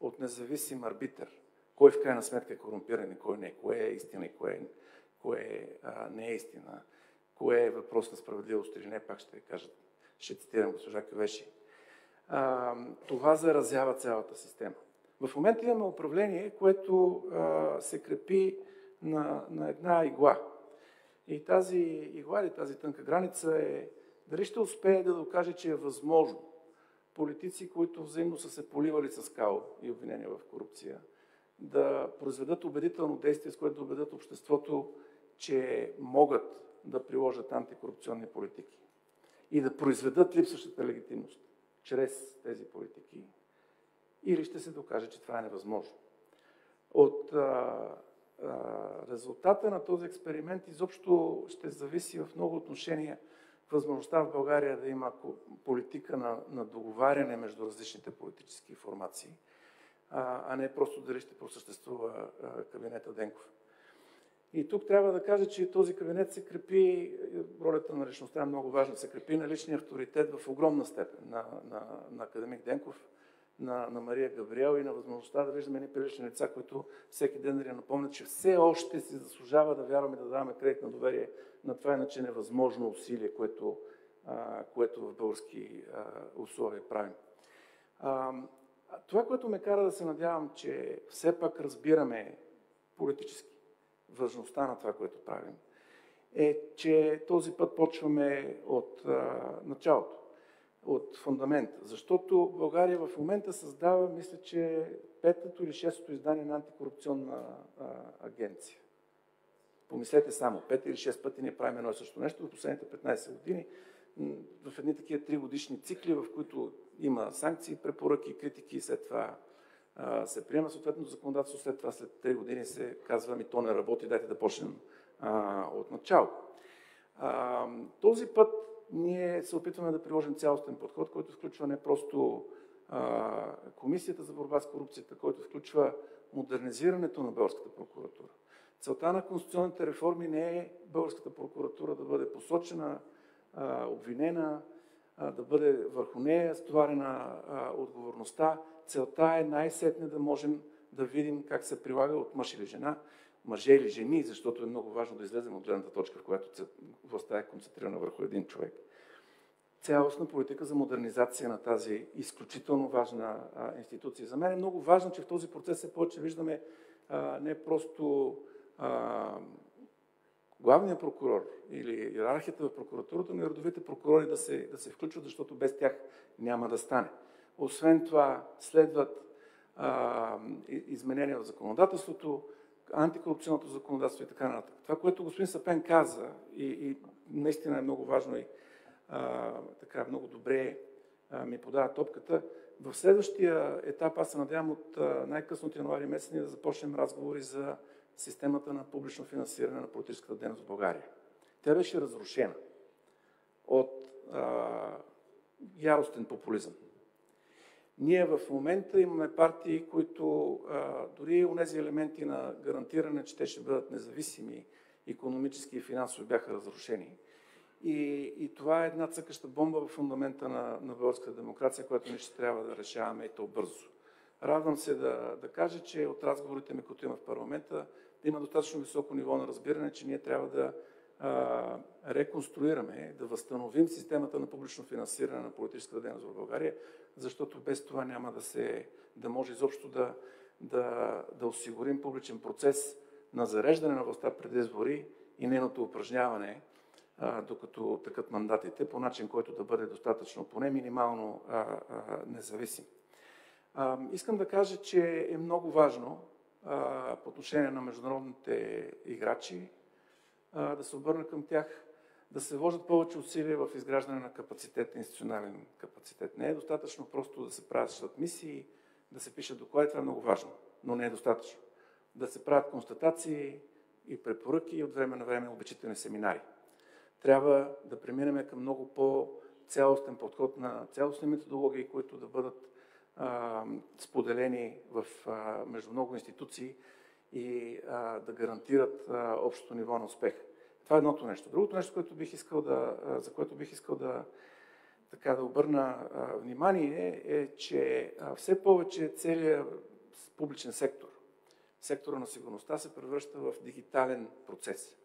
от независим арбитър, кой в крайна сметка е корумпиран и кой не, кое е истина и кое не е истина, кое е въпрос на справедливост или не, пак ще кажа, ще цитирам госпожа Кьовеши. Това заразява цялата система. В момента имаме управление, което се крепи на една игла. И тази игла или тази тънка граница е дали ще успее да докаже, че е възможно политици, които взаимно са се поливали с кал и обвинения в корупция, да произведат убедително действие, с което да убедят обществото, че могат да приложат антикорупционни политики и да произведат липсващата легитимност чрез тези политики, или ще се докаже, че това е невъзможно. От резултата на този експеримент изобщо ще зависи в много отношения възможността в България да има политика на договаряне между различните политически формации, а не просто дали ще просъществува кабинета Денков. И тук трябва да кажа, че този кабинет се крепи, ролята на личността е много важна, се крепи на личния авторитет в огромна степен на академик Денков, на Мария Габриел и на възможността да виждаме едни прилични лица, които всеки ден да ни напомнят, че все още си заслужава да вярваме, да даваме кредит на доверие на това иначе невъзможно усилие, което в български условия правим. Това, което ме кара да се надявам, че все пак разбираме политически важността на това, което правим, е, че този път почваме от началото, от фундамента. Защото България в момента създава, мисля, че 5-то или 6-то издание на антикорупционна агенция. Помислете само, 5 или 6 пъти ние правим едно и също нещо в последните 15 години, в едни такива 3-годишни цикли, в които има санкции, препоръки, критики и след това се приема съответното законодателство, след това след 3 години се казва, ми то не работи, дайте да почнем от начало. Този път ние се опитваме да приложим цялостен подход, който включва не просто Комисията за борба с корупцията, който включва модернизирането на българската прокуратура. Целта на конституционните реформи не е българската прокуратура да бъде посочена, обвинена, да бъде върху нея стоварена отговорността. Целта е най-сетне да можем да видим как се прилага от мъж или жена, мъже или жени, защото е много важно да излезем от гледната точка, в която властта е концентрирана върху един човек. Цялостна политика за модернизация на тази изключително важна институция. За мен е много важно, че в този процес все повече виждаме не просто главният прокурор или иерархията в прокуратурата, но и редовите прокурори да се включват, защото без тях няма да стане. Освен това, следват изменения в законодателството, антикорупционното законодателство и така нататък. Това, което господин Сапен каза и наистина е много важно и така много добре ми подава топката, в следващия етап, аз се надявам от най-късно от януари месец да започнем разговори за системата на публично финансиране на политическата дейност в България. Тя беше разрушена от яростен популизъм. Ние в момента имаме партии, които дори онези елементи на гарантиране, че те ще бъдат независими, икономически и финансово бяха разрушени. И това е една цъкаща бомба в фундамента на българската демокрация, която ние ще трябва да решаваме и то бързо. Радвам се да кажа, че от разговорите ми, които има в парламента, има достатъчно високо ниво на разбиране, че ние трябва да реконструираме, да възстановим системата на публично финансиране на политическата дейност в България, защото без това няма да може изобщо да осигурим публичен процес на зареждане на властта преди избори и нейното упражняване, докато тъкат мандатите, по начин, който да бъде достатъчно, поне минимално независим. Искам да кажа, че е много важно по отношение на международните играчи да се обърна към тях, да се вложат повече усилия в изграждане на капацитет, институционален капацитет. Не е достатъчно просто да се правят мисии, да се пишат доклади, това е много важно, но не е достатъчно. Да се правят констатации и препоръки и от време на време обучителни семинари. Трябва да преминем към много по-цялостен подход на цялостни методологии, които да бъдат споделени между много институции и да гарантират общото ниво на успех. Това е едното нещо. Другото нещо, за което бих искал да обърна внимание е, че все повече целият публичен сектор, сектора на сигурността се превръща в дигитален процес.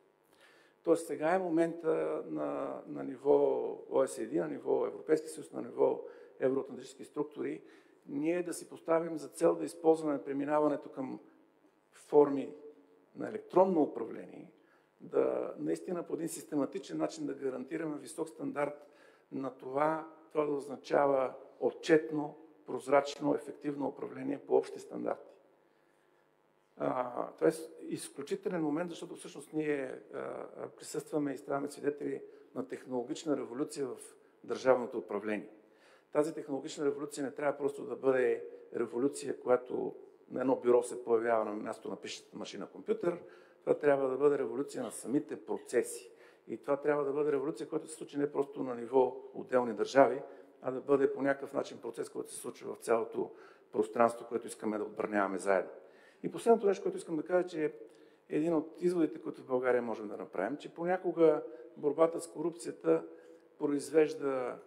Тоест сега е момента на ниво ОСД, на ниво Европейски съюз, на ниво евроатлантически структури, ние да си поставим за цел да използваме преминаването към форми на електронно управление, да наистина по един систематичен начин да гарантираме висок стандарт на това да означава отчетно, прозрачно, ефективно управление по общи стандарти. Това е изключителен момент, защото всъщност ние присъстваме и ставаме свидетели на технологична революция в държавното управление. Тази технологична революция не трябва просто да бъде революция, която на едно бюро се появява на място на пишещата машина компютър. Това трябва да бъде революция на самите процеси. И това трябва да бъде революция, която се случи не просто на ниво отделни държави, а да бъде по някакъв начин процес, който се случва в цялото пространство, което искаме да отбраняваме заедно. И последното нещо, което искам да кажа, че един от изводите, които в България можем да направим, че понякога борбата с корупцията произвежда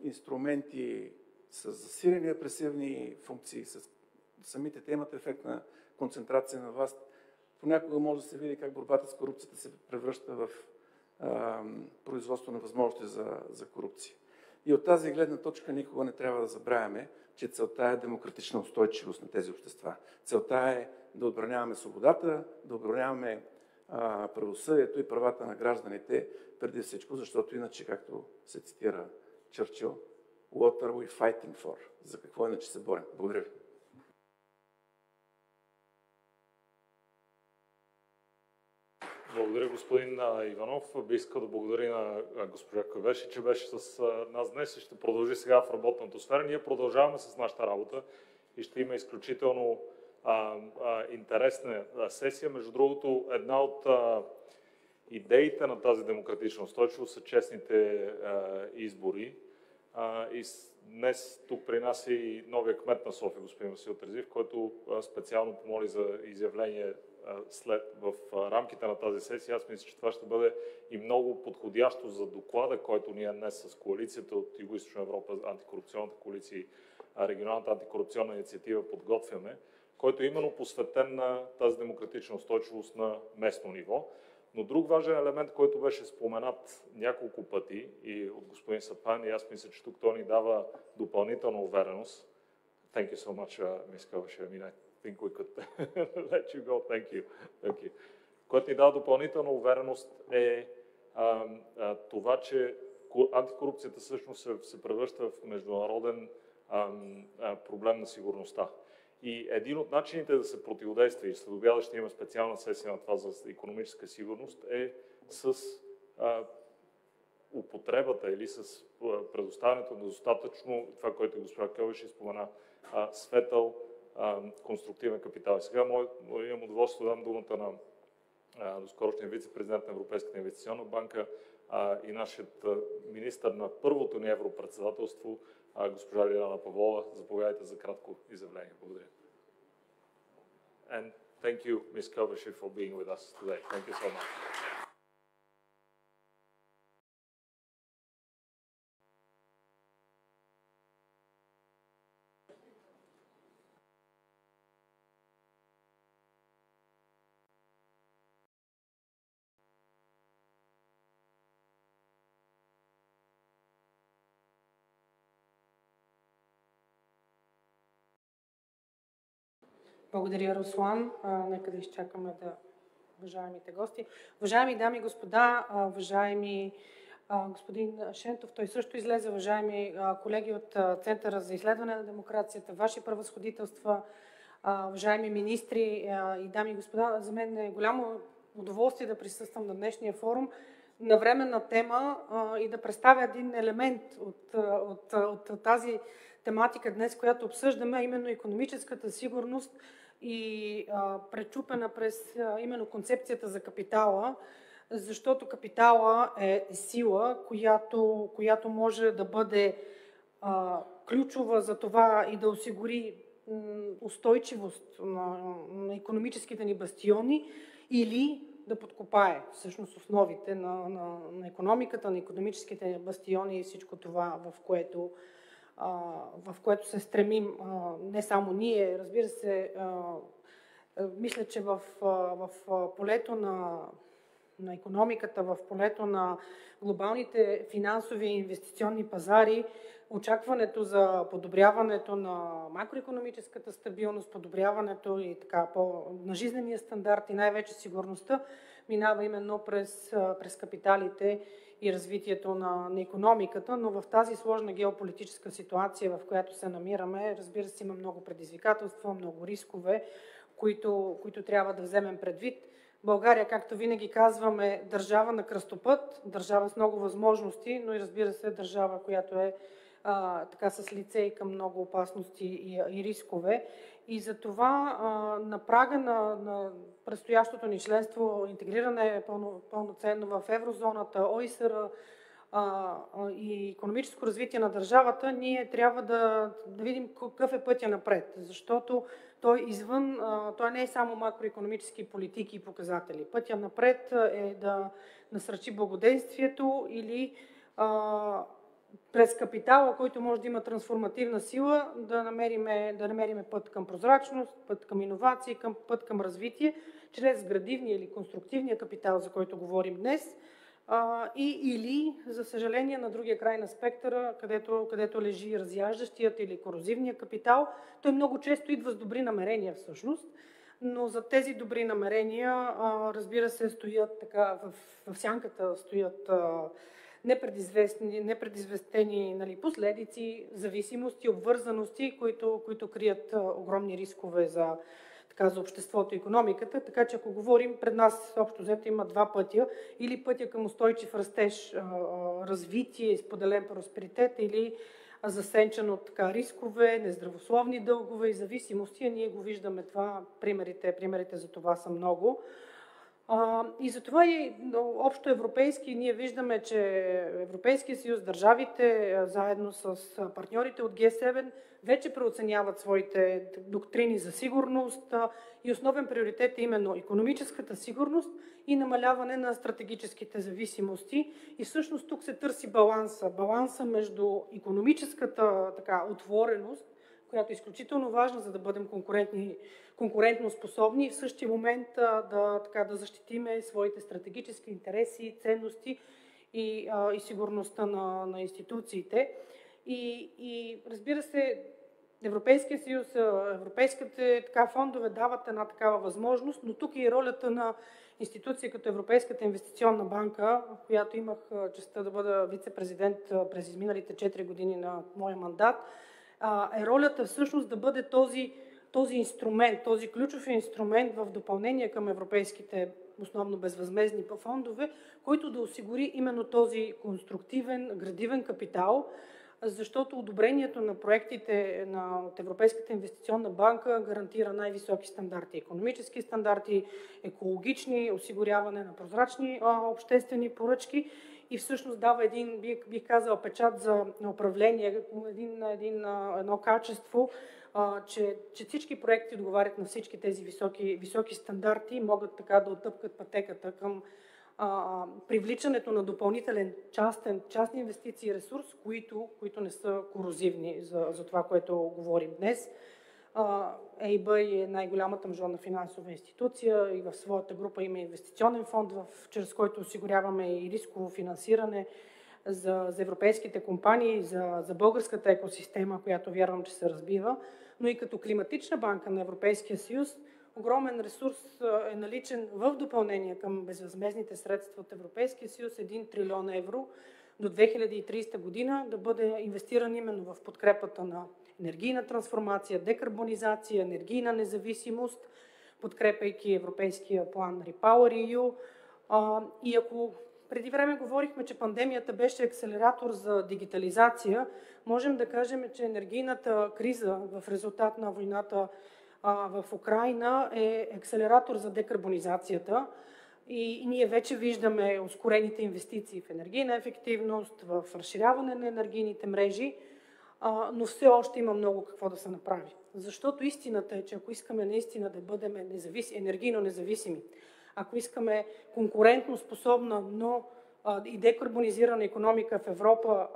инструменти с засилени репресивни функции, с самите те имат ефект на концентрация на власт. Понякога може да се види как борбата с корупцията се превръща в производство на възможности за корупция. И от тази гледна точка никога не трябва да забравяме, че целта е демократична устойчивост на тези общества. Целта е да отбраняваме свободата, да отбраняваме правосъдието и правата на гражданите преди всичко, защото иначе, както се цитира Чърчил, what are we fighting for? За какво иначе се борим? Благодаря ви. Благодаря, господин Иванов. Би искал да благодаря на госпожа Кьовеши, че беше с нас днес и ще продължи сега в работната сфера. Ние продължаваме с нашата работа и ще има изключително интересна сесия. Между другото, една от идеите на тази демократична устойчивост са честните избори. И днес тук при нас е и новия кмет на София, господин Васил Терзиев, който специално помоли за изявление в рамките на тази сесия. Аз мисля, че това ще бъде и много подходящо за доклада, който ние днес с коалицията от Югоизточна Европа, антикорупционната коалиция, регионалната антикорупционна инициатива подготвяме, който е именно посветен на тази демократична устойчивост на местно ниво. Но друг важен елемент, който беше споменат няколко пъти и от господин Сапан, и аз мисля, че тук той ни дава допълнителна увереност. Thank you so much, Ms. Kövesi. I mean, I think we could let you go. Thank you. Thank you. Което ни дава допълнителна увереност е това, че антикорупцията всъщност се превръща в международен проблем на сигурността. И един от начините да се противодейства, и следобеда ще има специална сесия на това за икономическа сигурност, е с употребата или с предоставянето на достатъчно, това, което госпожа Кьовеши спомена, светъл, конструктивен капитал. И сега имам удоволствие да дам думата на доскорошния вице-президент на Европейската инвестиционна банка и нашият министър на първото ни европредседателство, госпожа Лиляна Павлова. Заповядайте за кратко изявление. Благодаря. And thank you, Ms. Kövesi, for being with us today. Thank you so much. Благодаря, Руслан. Нека да изчакаме уважаемите гости. Уважаеми дами и господа, уважаеми господин Шентов, той също излезе, уважаеми колеги от Центъра за изследване на демокрацията, ваши превъзходителства, уважаеми министри и дами и господа, за мен е голямо удоволствие да присъствам на днешния форум, навременна тема и да представя един елемент от тази тематика днес, която обсъждаме, именно икономическата сигурност и пречупена през именно концепцията за капитала, защото капитала е сила, която може да бъде ключова за това и да осигури устойчивост на икономическите ни бастиони или да подкопае всъщност основите на икономиката, на икономическите бастиони и всичко това, в което се стремим не само ние, разбира се, мисля, че в полето на икономиката, в полето на глобалните финансови и инвестиционни пазари, очакването за подобряването на макроикономическата стабилност, подобряването и така на жизнения стандарт и най-вече сигурността минава именно през капиталите и развитието на икономиката, но в тази сложна геополитическа ситуация, в която се намираме, разбира се, има много предизвикателства, много рискове, които трябва да вземем предвид. България, както винаги казваме, държава на кръстопът, държава с много възможности, но и разбира се, държава, която е така с лице и към много опасности и рискове. И за това на прага на предстоящото ни членство, интегриране пълноценно в еврозоната, ОИСР и икономическо развитие на държавата, ние трябва да видим какъв е пътя напред, защото той не е само макроикономически политики и показатели. Пътя напред е да насърчи благоденствието или през капитала, който може да има трансформативна сила, да намериме път към прозрачност, път към иновации, път към развитие, чрез градивния или конструктивния капитал, за който говорим днес, или, за съжаление, на другия край на спектъра, където лежи разяждащият или корозивния капитал. Той много често идва с добри намерения всъщност, но за тези добри намерения, разбира се, стоят така, в сянката стоят непредизвестени последици, зависимости, обвързаности, които крият огромни рискове за обществото и икономиката. Така че ако говорим, пред нас общо взето има два пътя. Или пътя към устойчив растеж, развитие и споделен просперитет, или засенчен от рискове, нездравословни дългове и зависимости. Ние го виждаме това, примерите за това са много. И затова и общо европейски ние виждаме, че Европейския съюз, държавите, заедно с партньорите от Г7, вече преоценяват своите доктрини за сигурност и основен приоритет е именно икономическата сигурност и намаляване на стратегическите зависимости. И всъщност тук се търси баланса между икономическата отвореност, която е изключително важна, за да бъдем конкурентно способни и в същия момент да защитиме своите стратегически интереси, ценности и сигурността на институциите. И разбира се, Европейския съюз, европейските фондове дават една такава възможност, но тук е и ролята на институция като Европейската инвестиционна банка, в която имах честта да бъда вице-президент през изминалите 4 години на моя мандат, е ролята всъщност да бъде този инструмент, този ключов инструмент в допълнение към европейските основно безвъзмездни фондове, който да осигури именно този конструктивен, градивен капитал, защото одобрението на проектите от Европейската инвестиционна банка гарантира най-високи стандарти, икономически стандарти, екологични, осигуряване на прозрачни обществени поръчки и всъщност дава един, бих казала, печат за управление, едно качество, че всички проекти отговарят на всички тези високи стандарти и могат така да оттъпкат пътеката към привличането на допълнителен частни инвестиции и ресурс, които не са корозивни за това, което говорим днес. ЕИБ е най-голямата международна финансова институция и в своята група има инвестиционен фонд, чрез който осигуряваме и рисково финансиране за европейските компании, за българската екосистема, която вярвам, че се разбива, но и като климатична банка на Европейския съюз огромен ресурс е наличен в допълнение към безвъзмездните средства от Европейския съюз, 1 трилион евро до 2030 година да бъде инвестиран именно в подкрепата на енергийна трансформация, декарбонизация, енергийна независимост, подкрепяйки европейския план REPowerEU. И ако преди време говорихме, че пандемията беше акселератор за дигитализация. Можем да кажем, че енергийната криза в резултат на войната в Украйна е акселератор за декарбонизацията. И ние вече виждаме ускорените инвестиции в енергийна ефективност, в разширяване на енергийните мрежи, но все още има много какво да се направи. Защото истината е, че ако искаме наистина да бъдем енергийно независими, ако искаме конкурентно способна, но и декарбонизирана икономика в Европа,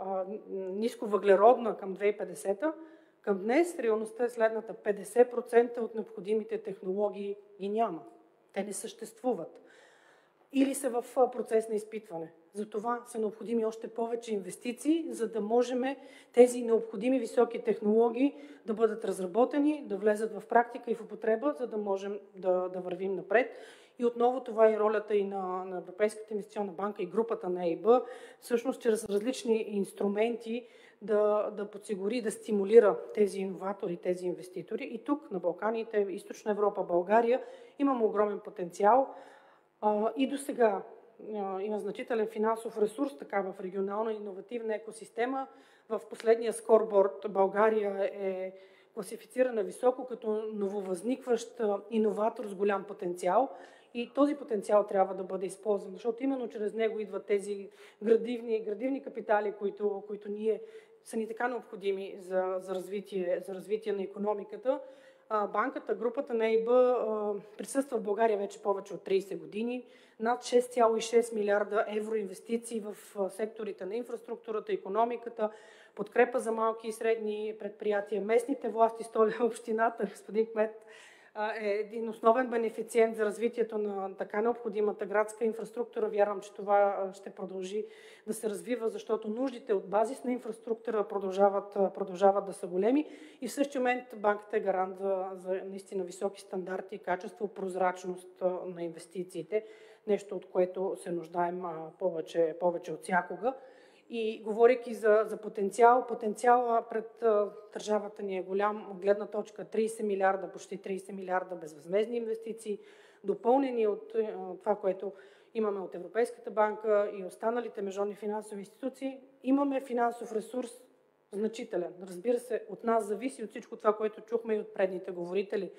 ниско въглеродна към 2050, към днес реалността е следната. 50% от необходимите технологии ги няма. Те не съществуват. Или са в процес на изпитване. Затова са необходими още повече инвестиции, за да можем тези необходими високи технологии да бъдат разработени, да влезат в практика и в употреба, за да можем да вървим напред. И отново това е ролята и на Европейската инвестиционна банка и групата на ЕИБ, всъщност чрез различни инструменти да подсигури, да стимулира тези иноватори, тези инвеститори. И тук на Балканите, Източна Европа, България имаме огромен потенциал. И до сега има значителен финансов ресурс така в регионална иновативна екосистема. В последния скорборд България е класифицирана високо като нововъзникващ иноватор с голям потенциал. И този потенциал трябва да бъде използван, защото именно чрез него идват тези градивни капитали, които са ни така необходими за развитие на икономиката. Банката, групата на ЕИБ присъства в България вече повече от 30 години. Над 6,6 милиарда евро инвестиции в секторите на инфраструктурата, икономиката, подкрепа за малки и средни предприятия, местните власти, Столична общината, господин кмет, е един основен бенефициент за развитието на така необходимата градска инфраструктура. Вярвам, че това ще продължи да се развива, защото нуждите от базисна инфраструктура продължават да са големи и в същия момент банката е гарант за наистина високи стандарти, качество, прозрачност на инвестициите. Нещо, от което се нуждаем повече от всякога. И говорейки за потенциал, потенциала пред държавата ни е голям от гледна точка 30 милиарда, почти 30 милиарда безвъзмездни инвестиции, допълнени от това, което имаме от Европейската банка и останалите международни финансови институции. Имаме финансов ресурс значителен. Разбира се, от нас зависи от всичко това, което чухме и от предните говорители.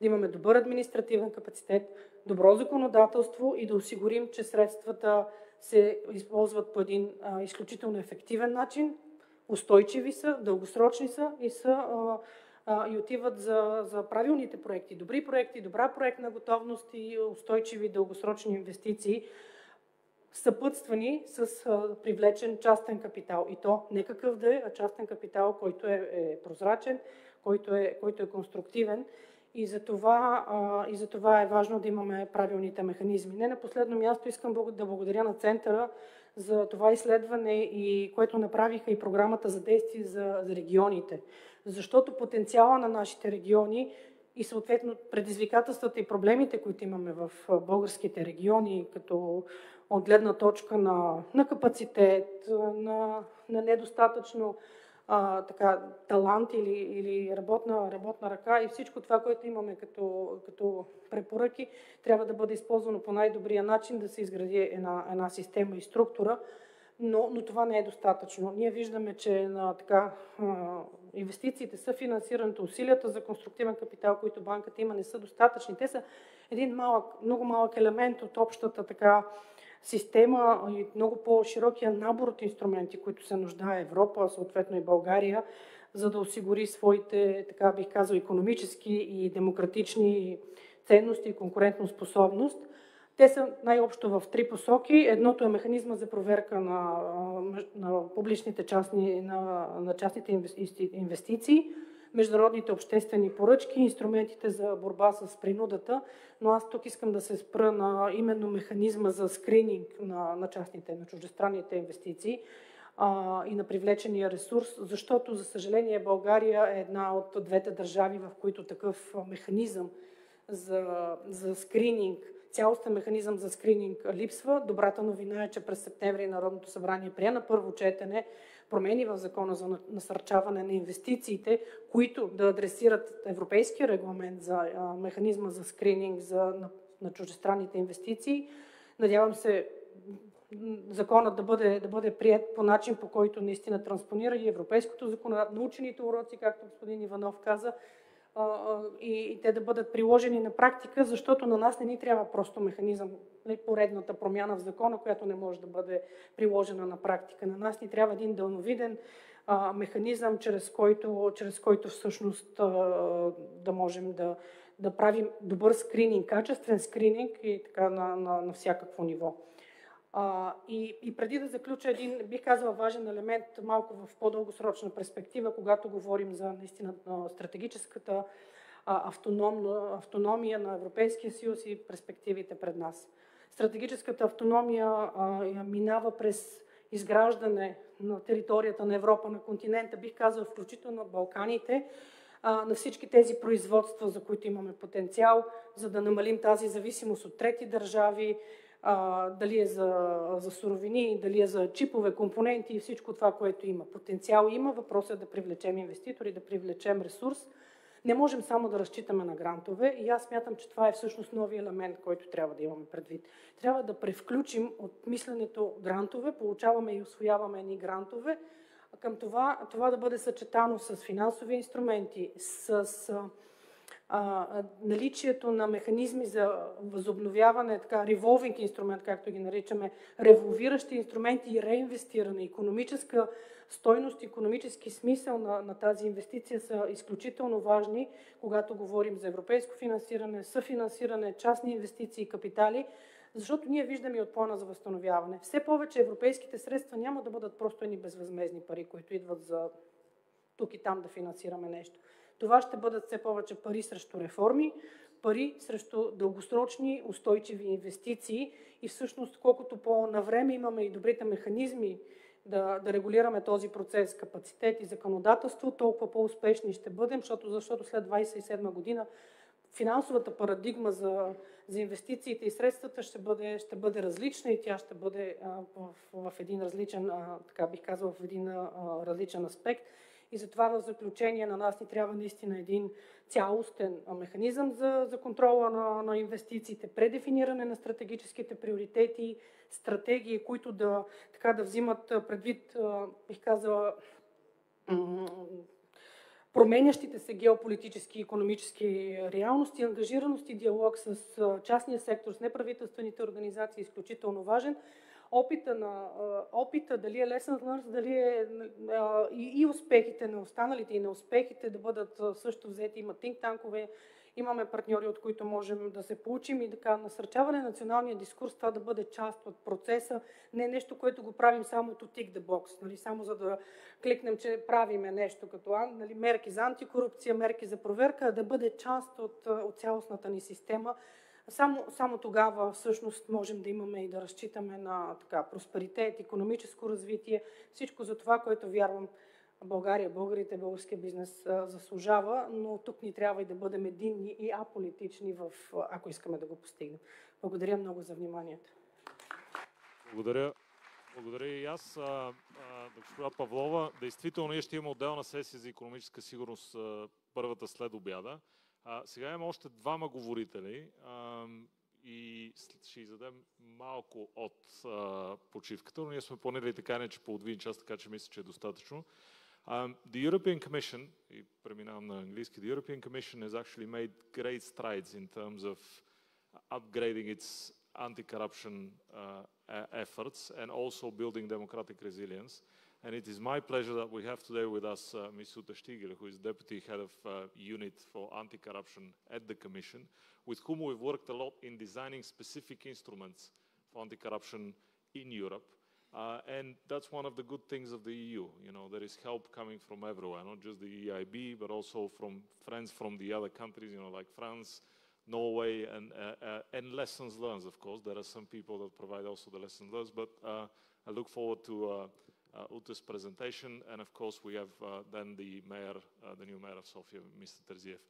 Да имаме добър административен капацитет, добро законодателство и да осигурим, че средствата се използват по един изключително ефективен начин, устойчиви са, дългосрочни са и отиват за правилните проекти, добри проекти, добра проектна готовност и устойчиви дългосрочни инвестиции, съпътствани с привлечен частен капитал. И то не какъв да е, а частен капитал, който е прозрачен, който е конструктивен. И за това е важно да имаме правилните механизми. Не на последно място искам да благодаря на Центъра за това изследване, и което направиха и програмата за действие за регионите. Защото потенциала на нашите региони и съответно предизвикателствата и проблемите, които имаме в българските региони, като от гледна точка на капацитет, на недостатъчно талант или работна ръка и всичко това, което имаме като препоръки, трябва да бъде използвано по най-добрия начин, да се изгради една система и структура, но това не е достатъчно. Ние виждаме, че инвестициите, съфинансирането, усилията за конструктивен капитал, които банката има, не са достатъчни. Те са един много малък елемент от общата система и много по-широкия набор от инструменти, които се нуждае Европа, съответно и България, за да осигури своите, бих казал, икономически и демократични ценности и конкурентоспособност. Те са най-общо в три посоки. Едното е механизма за проверка на публичните частните инвестиции, международните обществени поръчки, инструментите за борба с принудата, но аз тук искам да се спра на именно механизма за скрининг на чуждестранните инвестиции и на привлечения ресурс, защото, за съжаление, България е една от двете държави, в които такъв механизъм за скрининг, цялостен механизъм за скрининг липсва. Добрата новина е, че през септември Народното събрание прие на първо четене промени в Закона за насърчаване на инвестициите, които да адресират европейския регламент за механизма за скрининг на чуждестранните инвестиции. Надявам се законът да бъде прият по начин, по който наистина транспонира и европейското законодателство, научените уроци, както господин Иванов каза, и те да бъдат приложени на практика, защото на нас не ни трябва просто механизъм, поредната промяна в закона, която не може да бъде приложена на практика. На нас ни трябва един дълновиден механизъм, чрез който всъщност да можем да правим добър скрининг, качествен скрининг и така на всякакво ниво. И преди да заключа един, бих казала, важен елемент малко в по-дългосрочна перспектива, когато говорим за наистина стратегическата автономия на Европейския съюз и перспективите пред нас. Стратегическата автономия минава през изграждане на територията на Европа, на континента, бих казала включително на Балканите, на всички тези производства, за които имаме потенциал, за да намалим тази зависимост от трети държави, дали е за суровини, дали е за чипове, компоненти и всичко това, което има. Потенциал има, въпросът е да привлечем инвеститори, да привлечем ресурс. Не можем само да разчитаме на грантове и аз смятам, че това е всъщност нови елемент, който трябва да имаме предвид. Трябва да превключим от мисленето грантове, получаваме и усвояваме едни грантове, към това да бъде съчетано с финансови инструменти, с наличието на механизми за възобновяване, така, револвинг инструмент, както ги наричаме, револвиращи инструменти и реинвестиране, икономическа стойност, икономически смисъл на тази инвестиция са изключително важни, когато говорим за европейско финансиране, съфинансиране, частни инвестиции, капитали, защото ние виждаме и от плана за възстановяване. Все повече европейските средства няма да бъдат просто едни безвъзмездни пари, които идват за тук и там да финансираме нещо. Това ще бъдат все повече пари срещу реформи, пари срещу дългосрочни устойчиви инвестиции и всъщност колкото по-навреме имаме и добрите механизми да регулираме този процес, капацитет и законодателство, толкова по-успешни ще бъдем, защото след 27 година финансовата парадигма за инвестициите и средствата ще бъде различна и тя ще бъде в един различен, така бих казал, в един различен аспект. И затова в заключение на нас ни трябва наистина един цялостен механизъм за контрола на инвестициите, предефиниране на стратегическите приоритети, стратегии, които да взимат предвид, бих казала, променящите се геополитически и икономически реалности, ангажираност и диалог с частния сектор, с неправителствените организации е изключително важен. Опита, дали е lesson learned, дали е и успехите на останалите и неуспехите да бъдат също взети. Има think-танкове, имаме партньори, от които можем да се получим и така насърчаване на националния дискурс, това да бъде част от процеса, не е нещо, което го правим само to tick the box, нали, само за да кликнем, че правиме нещо като мерки за антикорупция, мерки за проверка, да бъде част от цялостната ни система. Само тогава всъщност можем да имаме и да разчитаме на просперитет, икономическо развитие, всичко за това, което вярвам България, българите, българския бизнес заслужава, но тук ни трябва и да бъдем единни и аполитични, ако искаме да го постигнем. Благодаря много за вниманието. Благодаря и аз. Госпожа Павлова, действително ние ще имаме отделна сесия за икономическа сигурност първата след обяда. Сега имаме още двама говорители и ще издадем малко от почивката, но ние сме планирали така не, че половин час, така че мисля, че е достатъчно. The European Commission, и преминавам на английски, the European Commission has actually made great strides in terms of upgrading its anti-corruption efforts and also building democratic resilience. And it is my pleasure that we have today with us Ms. Uta Stiegler, who is Deputy Head of Unit for Anti-Corruption at the Commission, with whom we've worked a lot in designing specific instruments for anti-corruption in Europe. And that's one of the good things of the EU. You know, there is help coming from everywhere, not just the EIB, but also from friends from the other countries, you know, like France, Norway, and lessons learned, of course. There are some people that provide also the lessons learned, but I look forward to Uta's presentation, and of course we have then the mayor, the new mayor of Sofia, Mr. Terziev,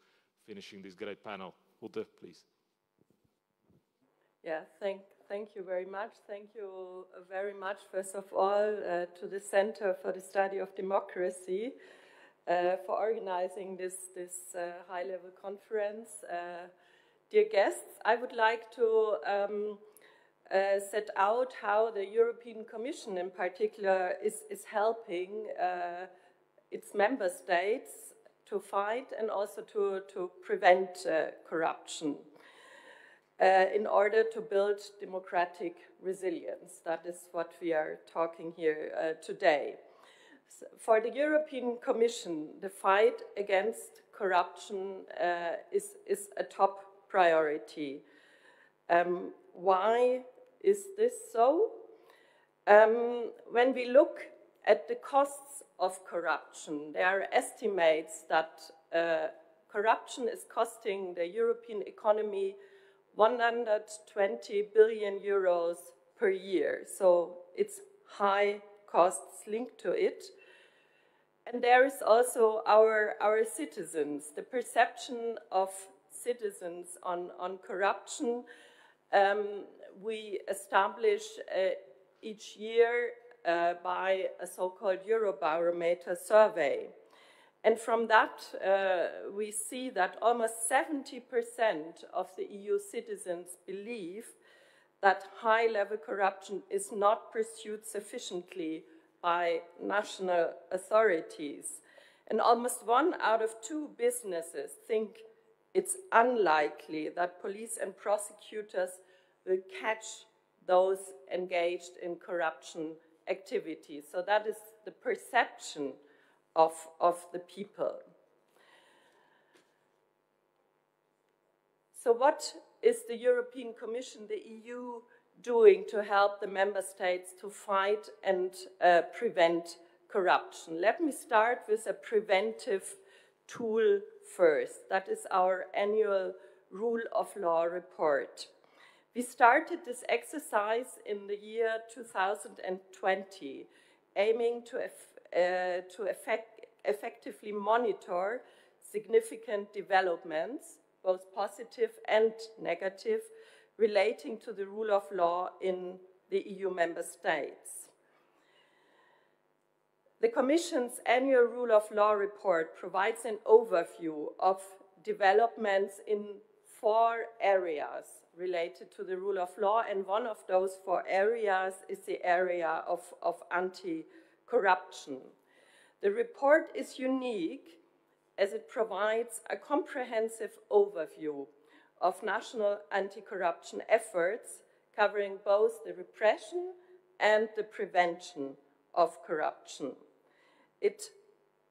finishing this great panel. Uta, please. Yeah, thank you very much. Thank you very much, first of all, to the Center for the Study of Democracy for organizing this high-level conference. Dear guests, I would like to set out how the European Commission in particular is helping its member states to fight and also to prevent corruption in order to build democratic resilience. That is what we are talking here today. So for the European Commission, the fight against corruption is a top priority. Why is this so? When we look at the costs of corruption, there are estimates that corruption is costing the European economy 120 billion euros per year. So it's high costs linked to it. And there is also our citizens, the perception of citizens on corruption. We establish each year by a so-called Eurobarometer survey. And from that, we see that almost 70% of the EU citizens believe that high-level corruption is not pursued sufficiently by national authorities. And almost 1 out of 2 businesses think it's unlikely that police and prosecutors will catch those engaged in corruption activities. So that is the perception of the people. So what is the European Commission, the EU, doing to help the member states to fight and prevent corruption? Let me start with a preventive tool first. That is our annual Rule of Law report. We started this exercise in the year 2020, aiming to effectively monitor significant developments, both positive and negative, relating to the rule of law in the EU member states. The Commission's annual Rule of Law report provides an overview of developments in 4 areas related to the rule of law, and one of those 4 areas is the area of anti-corruption. The report is unique as it provides a comprehensive overview of national anti-corruption efforts covering both the repression and the prevention of corruption. It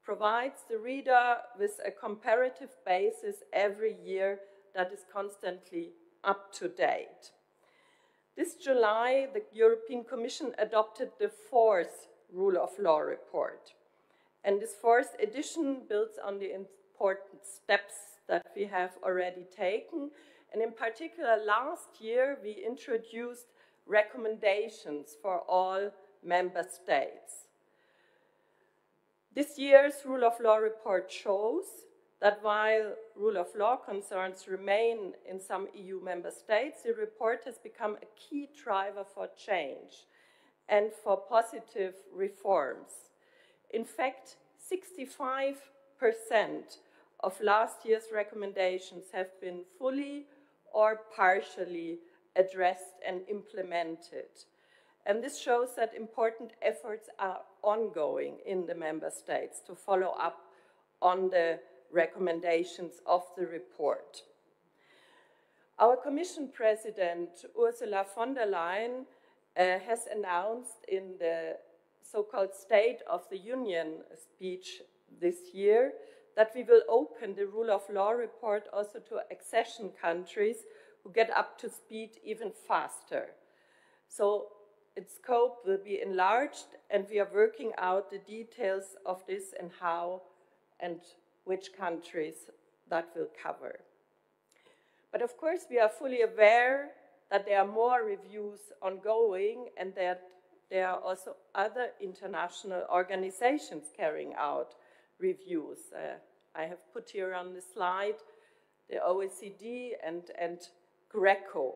provides the reader with a comparative basis every year that is constantly up to date. This July, the European Commission adopted the 4th Rule of Law report. And this 4th edition builds on the important steps that we have already taken. And in particular, last year, we introduced recommendations for all member states. This year's Rule of Law report shows that while rule of law concerns remain in some EU member states, the report has become a key driver for change and for positive reforms. In fact, 65% of last year's recommendations have been fully or partially addressed and implemented. And this shows that important efforts are ongoing in the member states to follow up on the recommendations of the report. Our Commission President, Ursula von der Leyen, has announced in the so-called State of the Union speech this year that we will open the Rule of Law report also to accession countries who get up to speed even faster. So its scope will be enlarged, and we are working out the details of this and how and which countries that will cover. But of course, we are fully aware that there are more reviews ongoing and that there are also other international organizations carrying out reviews. I have put here on the slide the OECD and Greco.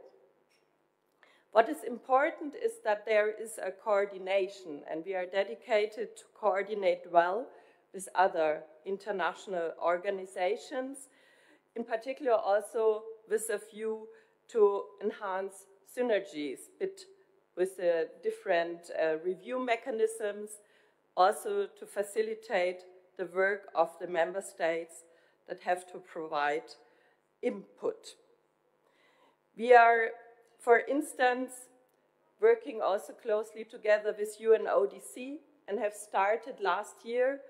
What is important is that there is a coordination, and we are dedicated to coordinate well with other international organizations, in particular also with a view to enhance synergies with the different review mechanisms, also to facilitate the work of the member states that have to provide input. We are, for instance, working also closely together with UNODC and have started last year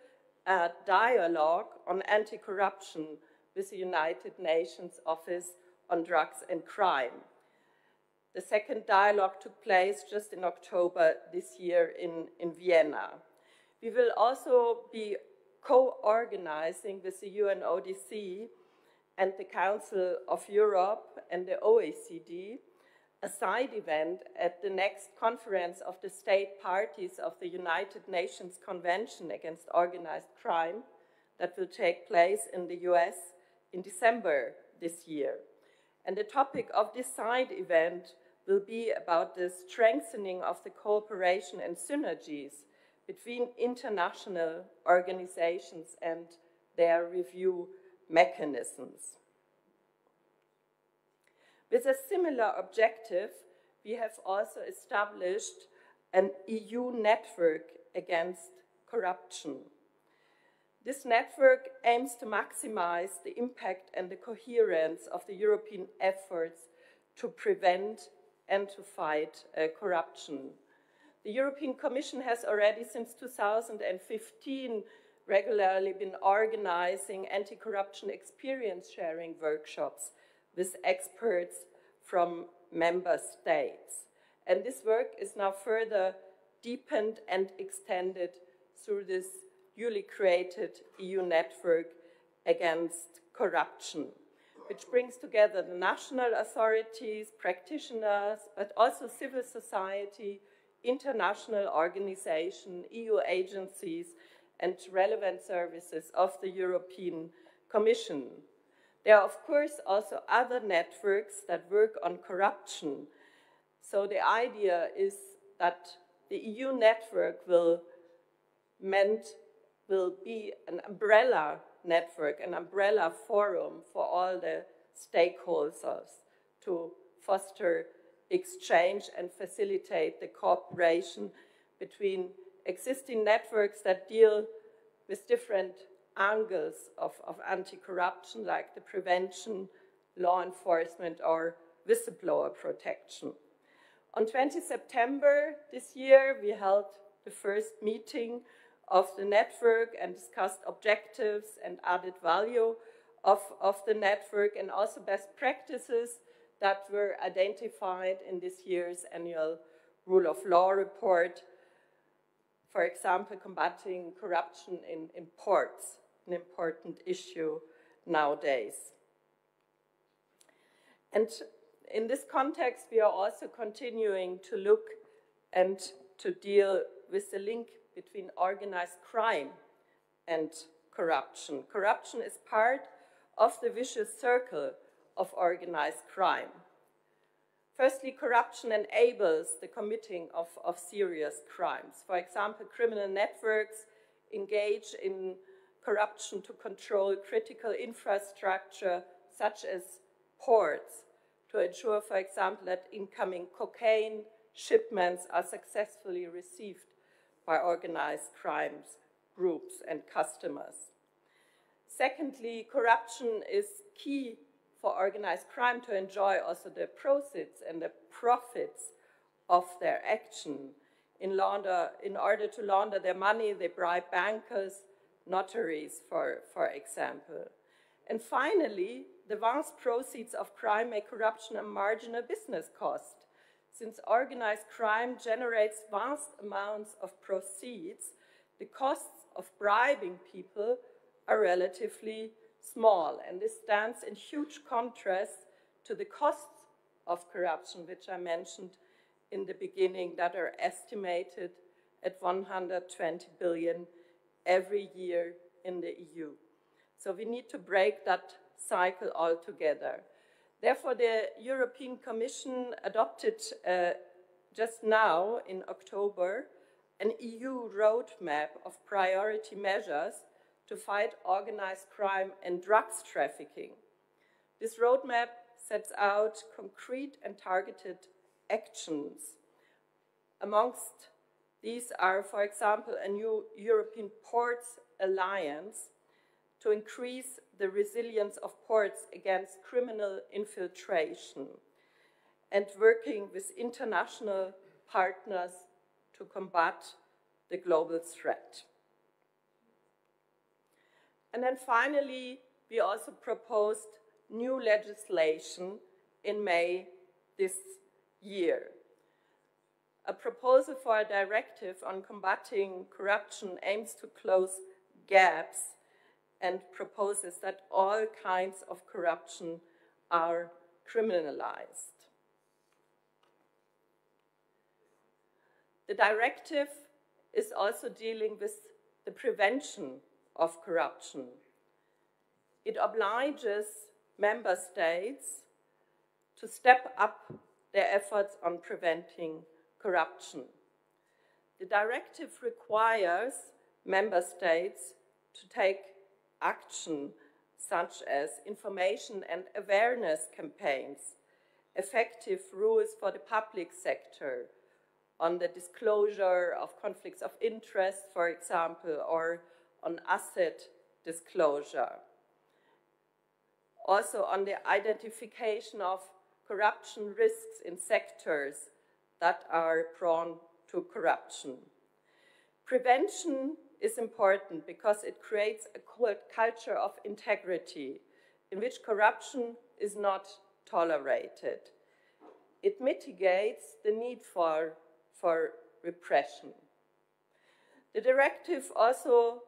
a dialogue on anti-corruption with the United Nations Office on Drugs and Crime. The second dialogue took place just in October this year in Vienna. We will also be co-organizing with the UNODC and the Council of Europe and the OECD a side event at the next conference of the state parties of the United Nations Convention Against Organized Crime that will take place in the US in December this year. And the topic of this side event will be about the strengthening of the cooperation and synergies between international organizations and their review mechanisms. With a similar objective, we have also established an EU network against corruption. This network aims to maximize the impact and the coherence of the European efforts to prevent and to fight corruption. The European Commission has already since 2015 regularly been organizing anti-corruption experience sharing workshops with experts from member states. And this work is now further deepened and extended through this newly created EU network against corruption, which brings together the national authorities, practitioners, but also civil society, international organizations, EU agencies, and relevant services of the European Commission. There are, of course, also other networks that work on corruption. So the idea is that the EU network will be an umbrella network, an umbrella forum for all the stakeholders to foster exchange and facilitate the cooperation between existing networks that deal with different angles of anti-corruption, like the prevention, law enforcement, or whistleblower protection. On 20 September this year, we held the first meeting of the network and discussed objectives and added value of the network, and also best practices that were identified in this year's annual Rule of Law report. For example, combating corruption in ports, an important issue nowadays. And in this context, we are also continuing to look and to deal with the link between organized crime and corruption. Corruption is part of the vicious circle of organized crime. Firstly, corruption enables the committing of serious crimes. For example, criminal networks engage in corruption to control critical infrastructure, such as ports, to ensure, for example, that incoming cocaine shipments are successfully received by organized crimes groups and customers. Secondly, corruption is key for organized crime to enjoy also the proceeds and the profits of their action. In order to launder their money, they bribe bankers, notaries, for example. And finally, the vast proceeds of crime make corruption a marginal business cost. Since organized crime generates vast amounts of proceeds, the costs of bribing people are relatively small, and this stands in huge contrast to the costs of corruption, which I mentioned in the beginning, that are estimated at 120 billion every year in the EU. So we need to break that cycle altogether. Therefore, the European Commission adopted just now in October an EU roadmap of priority measures to fight organized crime and drugs trafficking. This roadmap sets out concrete and targeted actions. Amongst these are, for example, a new European Ports Alliance to increase the resilience of ports against criminal infiltration, and working with international partners to combat the global threat. And then finally, we also proposed new legislation in May this year. A proposal for a directive on combating corruption aims to close gaps and proposes that all kinds of corruption are criminalized. The directive is also dealing with the prevention of corruption. It obliges member states to step up their efforts on preventing corruption. The directive requires member states to take action such as information and awareness campaigns, effective rules for the public sector on the disclosure of conflicts of interest, for example, or on asset disclosure. Also on the identification of corruption risks in sectors that are prone to corruption. Prevention is important because it creates a culture of integrity in which corruption is not tolerated. It mitigates the need for repression. The directive also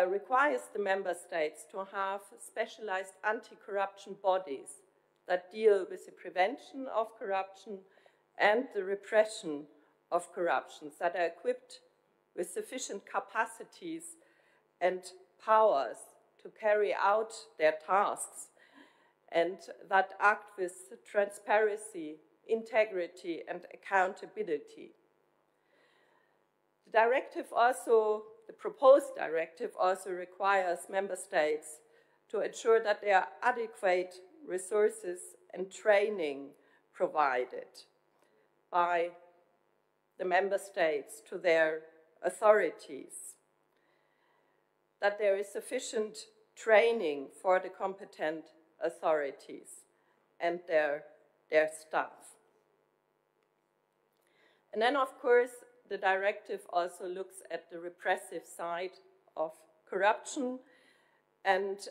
requires the member states to have specialized anti-corruption bodies that deal with the prevention of corruption and the repression of corruption, that are equipped with sufficient capacities and powers to carry out their tasks, and that act with transparency, integrity, and accountability. The proposed directive also requires member states to ensure that there are adequate resources and training provided by the member states to their authorities, that there is sufficient training for the competent authorities and their staff. And then, of course, the directive also looks at the repressive side of corruption and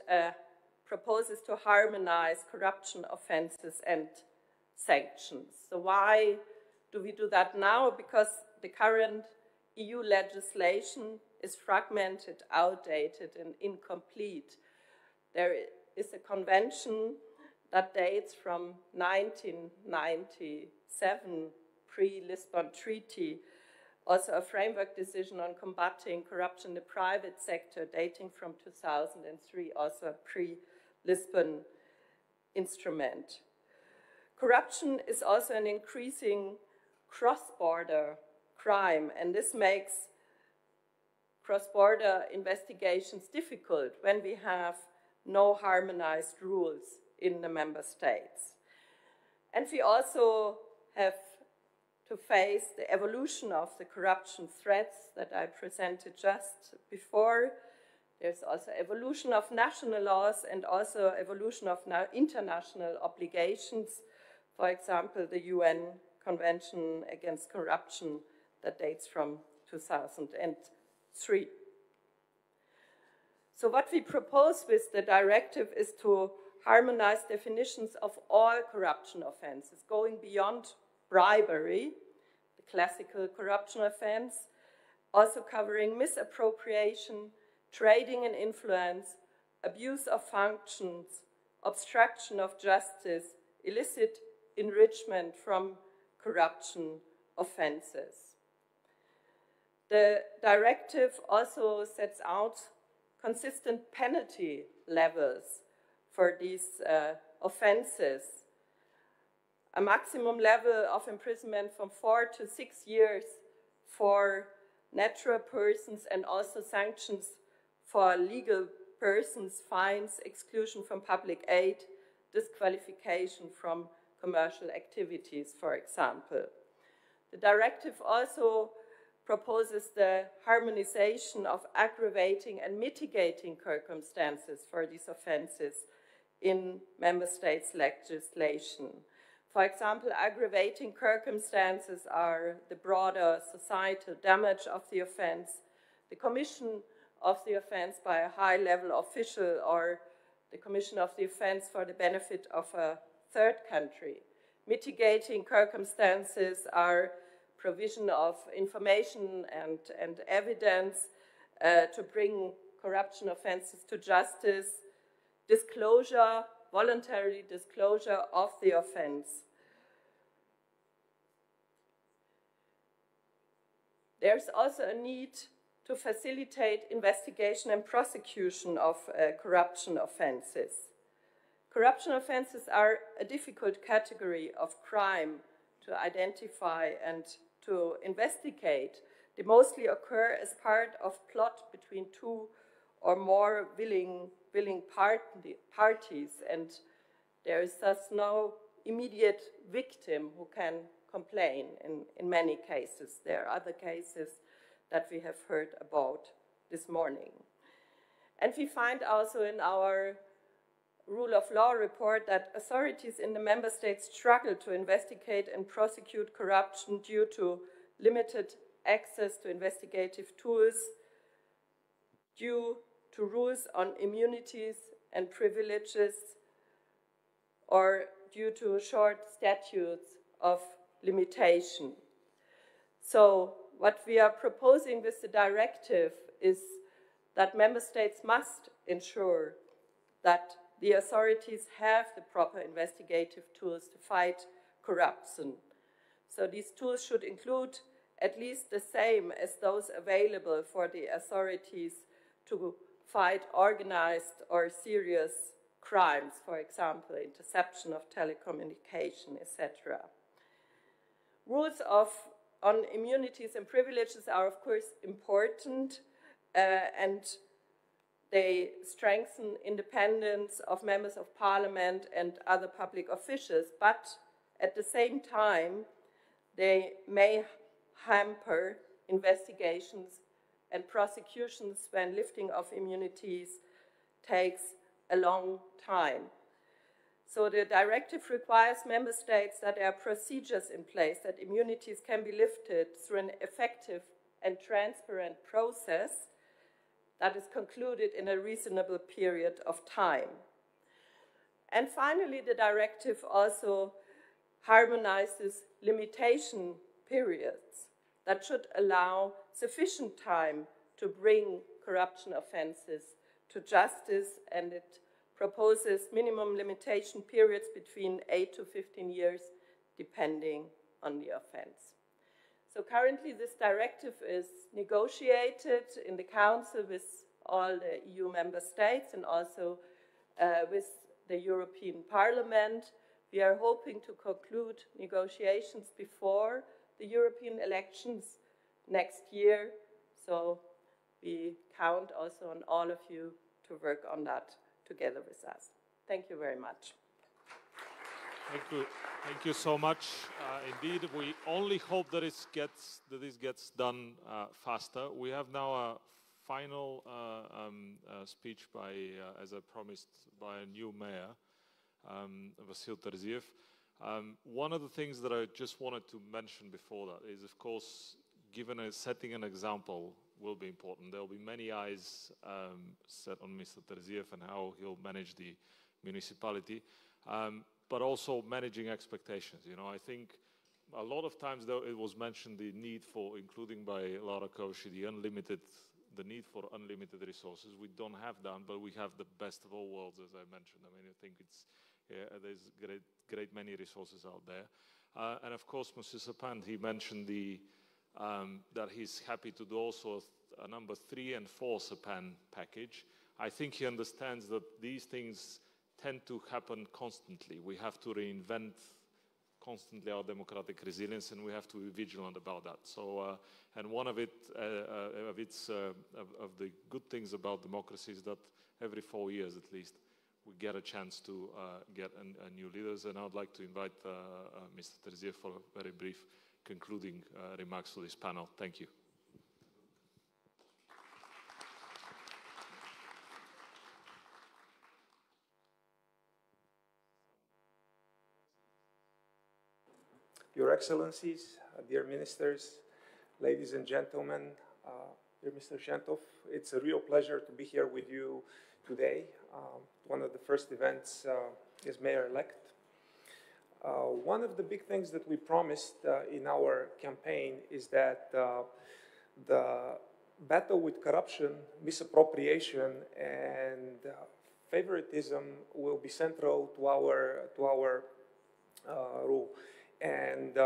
proposes to harmonize corruption offenses and sanctions. So why do we do that now? Because the current EU legislation is fragmented, outdated, and incomplete. There is a convention that dates from 1997, pre-Lisbon Treaty, also a framework decision on combating corruption in the private sector dating from 2003, also a pre-Lisbon instrument. Corruption is also an increasing cross-border crime, and this makes cross-border investigations difficult when we have no harmonized rules in the member states. And we also have to face the evolution of the corruption threats that I presented just before. There's also evolution of national laws and also evolution of now international obligations. For example, the UN Convention Against Corruption that dates from 2003. So what we propose with the directive is to harmonize definitions of all corruption offenses, going beyond bribery, the classical corruption offense, also covering misappropriation, trading in influence, abuse of functions, obstruction of justice, illicit enrichment from corruption offenses. The directive also sets out consistent penalty levels for these offenses. A maximum level of imprisonment from 4 to 6 years for natural persons, and also sanctions for legal persons, fines, exclusion from public aid, disqualification from commercial activities, for example. The directive also proposes the harmonization of aggravating and mitigating circumstances for these offenses in member states' legislation. For example, aggravating circumstances are the broader societal damage of the offense, the commission of the offense by a high-level official, or the commission of the offense for the benefit of a third country. Mitigating circumstances are provision of information and evidence to bring corruption offenses to justice, disclosure, voluntary disclosure of the offense. There's also a need to facilitate investigation and prosecution of corruption offenses. Corruption offenses are a difficult category of crime to identify and to investigate. They mostly occur as part of plot between two or more willing parties, and there is thus no immediate victim who can complain in many cases. There are other cases that we have heard about this morning. And we find also in our rule of law report that authorities in the member states struggle to investigate and prosecute corruption due to limited access to investigative tools, due to rules on immunities and privileges, or due to short statutes of limitation. So what we are proposing with the directive is that member states must ensure that the authorities have the proper investigative tools to fight corruption. So these tools should include at least the same as those available for the authorities to fight organized or serious crimes, for example, interception of telecommunication, etc. Rules on immunities and privileges are, of course, important, and they strengthen independence of members of parliament and other public officials, but at the same time, they may hamper investigations and prosecutions when lifting of immunities takes a long time. So the directive requires member states that there are procedures in place that immunities can be lifted through an effective and transparent process that is concluded in a reasonable period of time. And finally, the directive also harmonizes limitation periods that should allow sufficient time to bring corruption offenses to justice, and it proposes minimum limitation periods between 8 to 15 years, depending on the offense. So currently this directive is negotiated in the Council with all the EU member states and also with the European Parliament. We are hoping to conclude negotiations before the European elections next year. So we count also on all of you to work on that together with us. Thank you very much. Thank you. Thank you so much. Indeed, we only hope that this gets done faster. We have now a final speech by, as I promised, by a new mayor, Vasyl Terziev. One of the things that I just wanted to mention before that is, of course, setting an example will be important. There will be many eyes set on Mr. Terziev and how he'll manage the municipality. But also managing expectations. You know, I think a lot of times, though, it was mentioned the need for, including by Lara Kövesi, the need for unlimited resources. We don't have that, but we have the best of all worlds, as I mentioned. I mean, I think there's great many resources out there. And of course, Mr. Sepand, he mentioned that he's happy to do also a number 3 and 4 Sepand package. I think he understands that these things tend to happen constantly. We have to reinvent constantly our democratic resilience, and we have to be vigilant about that. So, and one of the good things about democracy is that every 4 years at least, we get a chance to get new leaders. And I would like to invite Mr. Terzier for a very brief concluding remarks to this panel. Thank you. Your Excellencies, dear ministers, ladies and gentlemen, dear Mr. Shentov, it's a real pleasure to be here with you today. One of the first events as mayor-elect. One of the big things that we promised in our campaign is that the battle with corruption, misappropriation, and favoritism will be central to our rule. And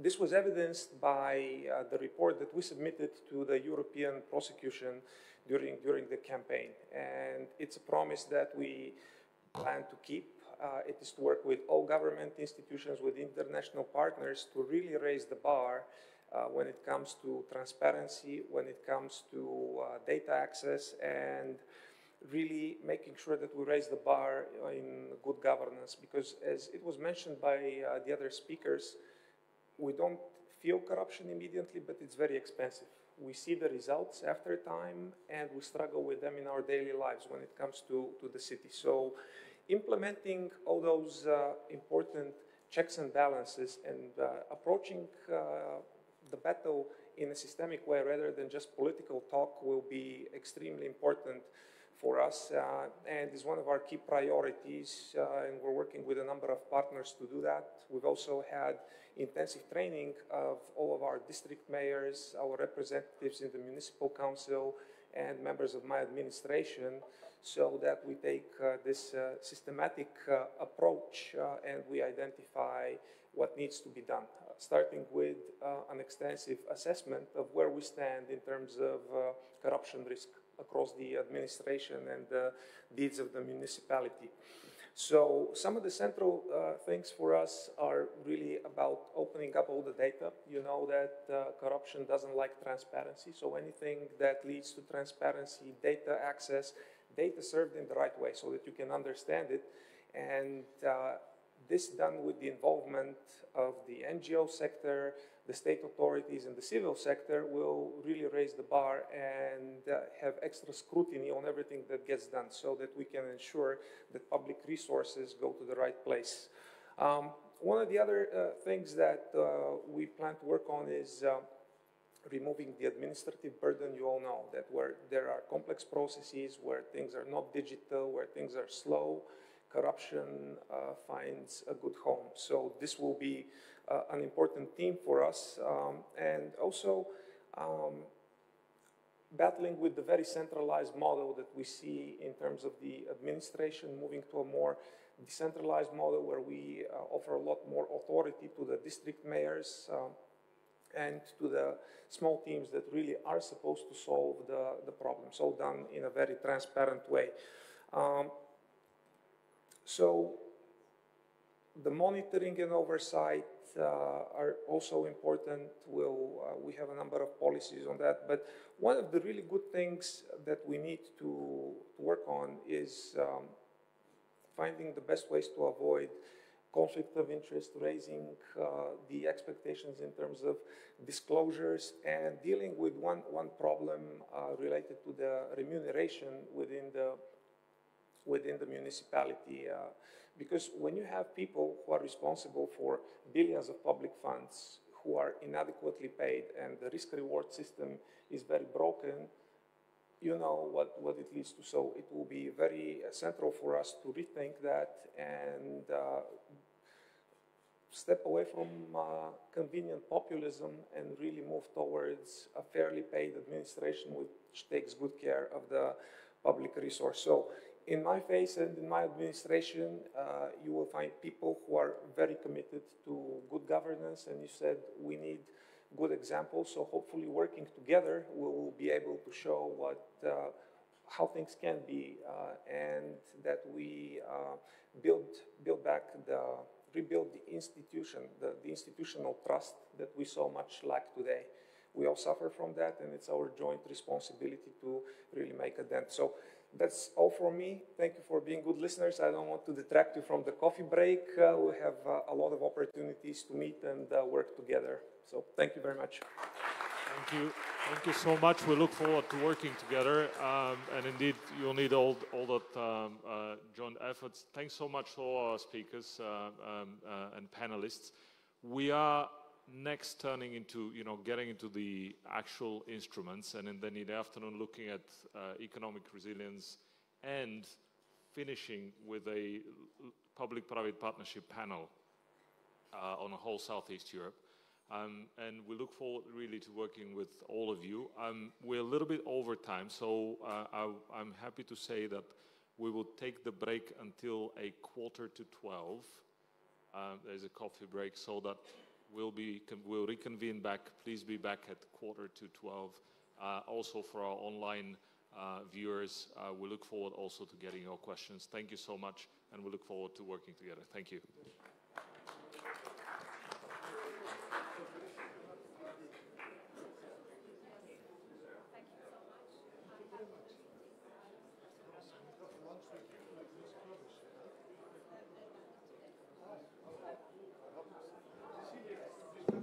this was evidenced by the report that we submitted to the European prosecution during the campaign. And it's a promise that we plan to keep. It is to work with all government institutions, with international partners to really raise the bar when it comes to transparency, when it comes to data access, and really making sure that we raise the bar in good governance. Because as it was mentioned by the other speakers, we don't feel corruption immediately, but it's very expensive. We see the results after time, and we struggle with them in our daily lives when it comes to the city. So implementing all those important checks and balances and approaching the battle in a systemic way rather than just political talk will be extremely important for us and is one of our key priorities, and we're working with a number of partners to do that. We've also had intensive training of all of our district mayors, our representatives in the municipal council, and members of my administration, so that we take this systematic approach and we identify what needs to be done, starting with an extensive assessment of where we stand in terms of corruption risk across the administration and the deeds of the municipality. So some of the central things for us are really about opening up all the data. You know that corruption doesn't like transparency, so anything that leads to transparency, data access, data served in the right way so that you can understand it, and this done with the involvement of the NGO sector, the state authorities, and the civil sector will really raise the bar and have extra scrutiny on everything that gets done so that we can ensure that public resources go to the right place. One of the other things that we plan to work on is removing the administrative burden. You all know that where there are complex processes, where things are not digital, where things are slow, corruption finds a good home. So this will be an important theme for us, and also battling with the very centralized model that we see in terms of the administration, moving to a more decentralized model where we offer a lot more authority to the district mayors and to the small teams that really are supposed to solve the problems, all done in a very transparent way. So the monitoring and oversight are also important. We have a number of policies on that, but one of the really good things that we need to work on is finding the best ways to avoid conflict of interest, raising the expectations in terms of disclosures, and dealing with one problem related to the remuneration within the municipality. Because when you have people who are responsible for billions of public funds who are inadequately paid and the risk-reward system is very broken, you know what it leads to. So it will be very central for us to rethink that and step away from convenient populism and really move towards a fairly paid administration which takes good care of the public resource. So in my phase and in my administration, you will find people who are very committed to good governance, and you said we need good examples. So hopefully working together, we will be able to show how things can be, and that we rebuild the institution, the institutional trust that we so much lack today. We all suffer from that, and it's our joint responsibility to really make a dent. So that's all from me. Thank you for being good listeners. I don't want to detract you from the coffee break. We have a lot of opportunities to meet and work together. So thank you very much. Thank you. Thank you so much. We look forward to working together. And indeed, you'll need all that joint efforts. Thanks so much to all our speakers and panelists. We are next turning into, getting into the actual instruments, and then in the afternoon looking at economic resilience and finishing with a public-private partnership panel on a whole Southeast Europe. And we look forward really to working with all of you. We're a little bit over time, so I'm happy to say that we will take the break until 11:45. There's a coffee break, so that we'll reconvene back. Please be back at 11:45. Also for our online viewers, we look forward also to getting your questions. Thank you so much, and we look forward to working together. Thank you.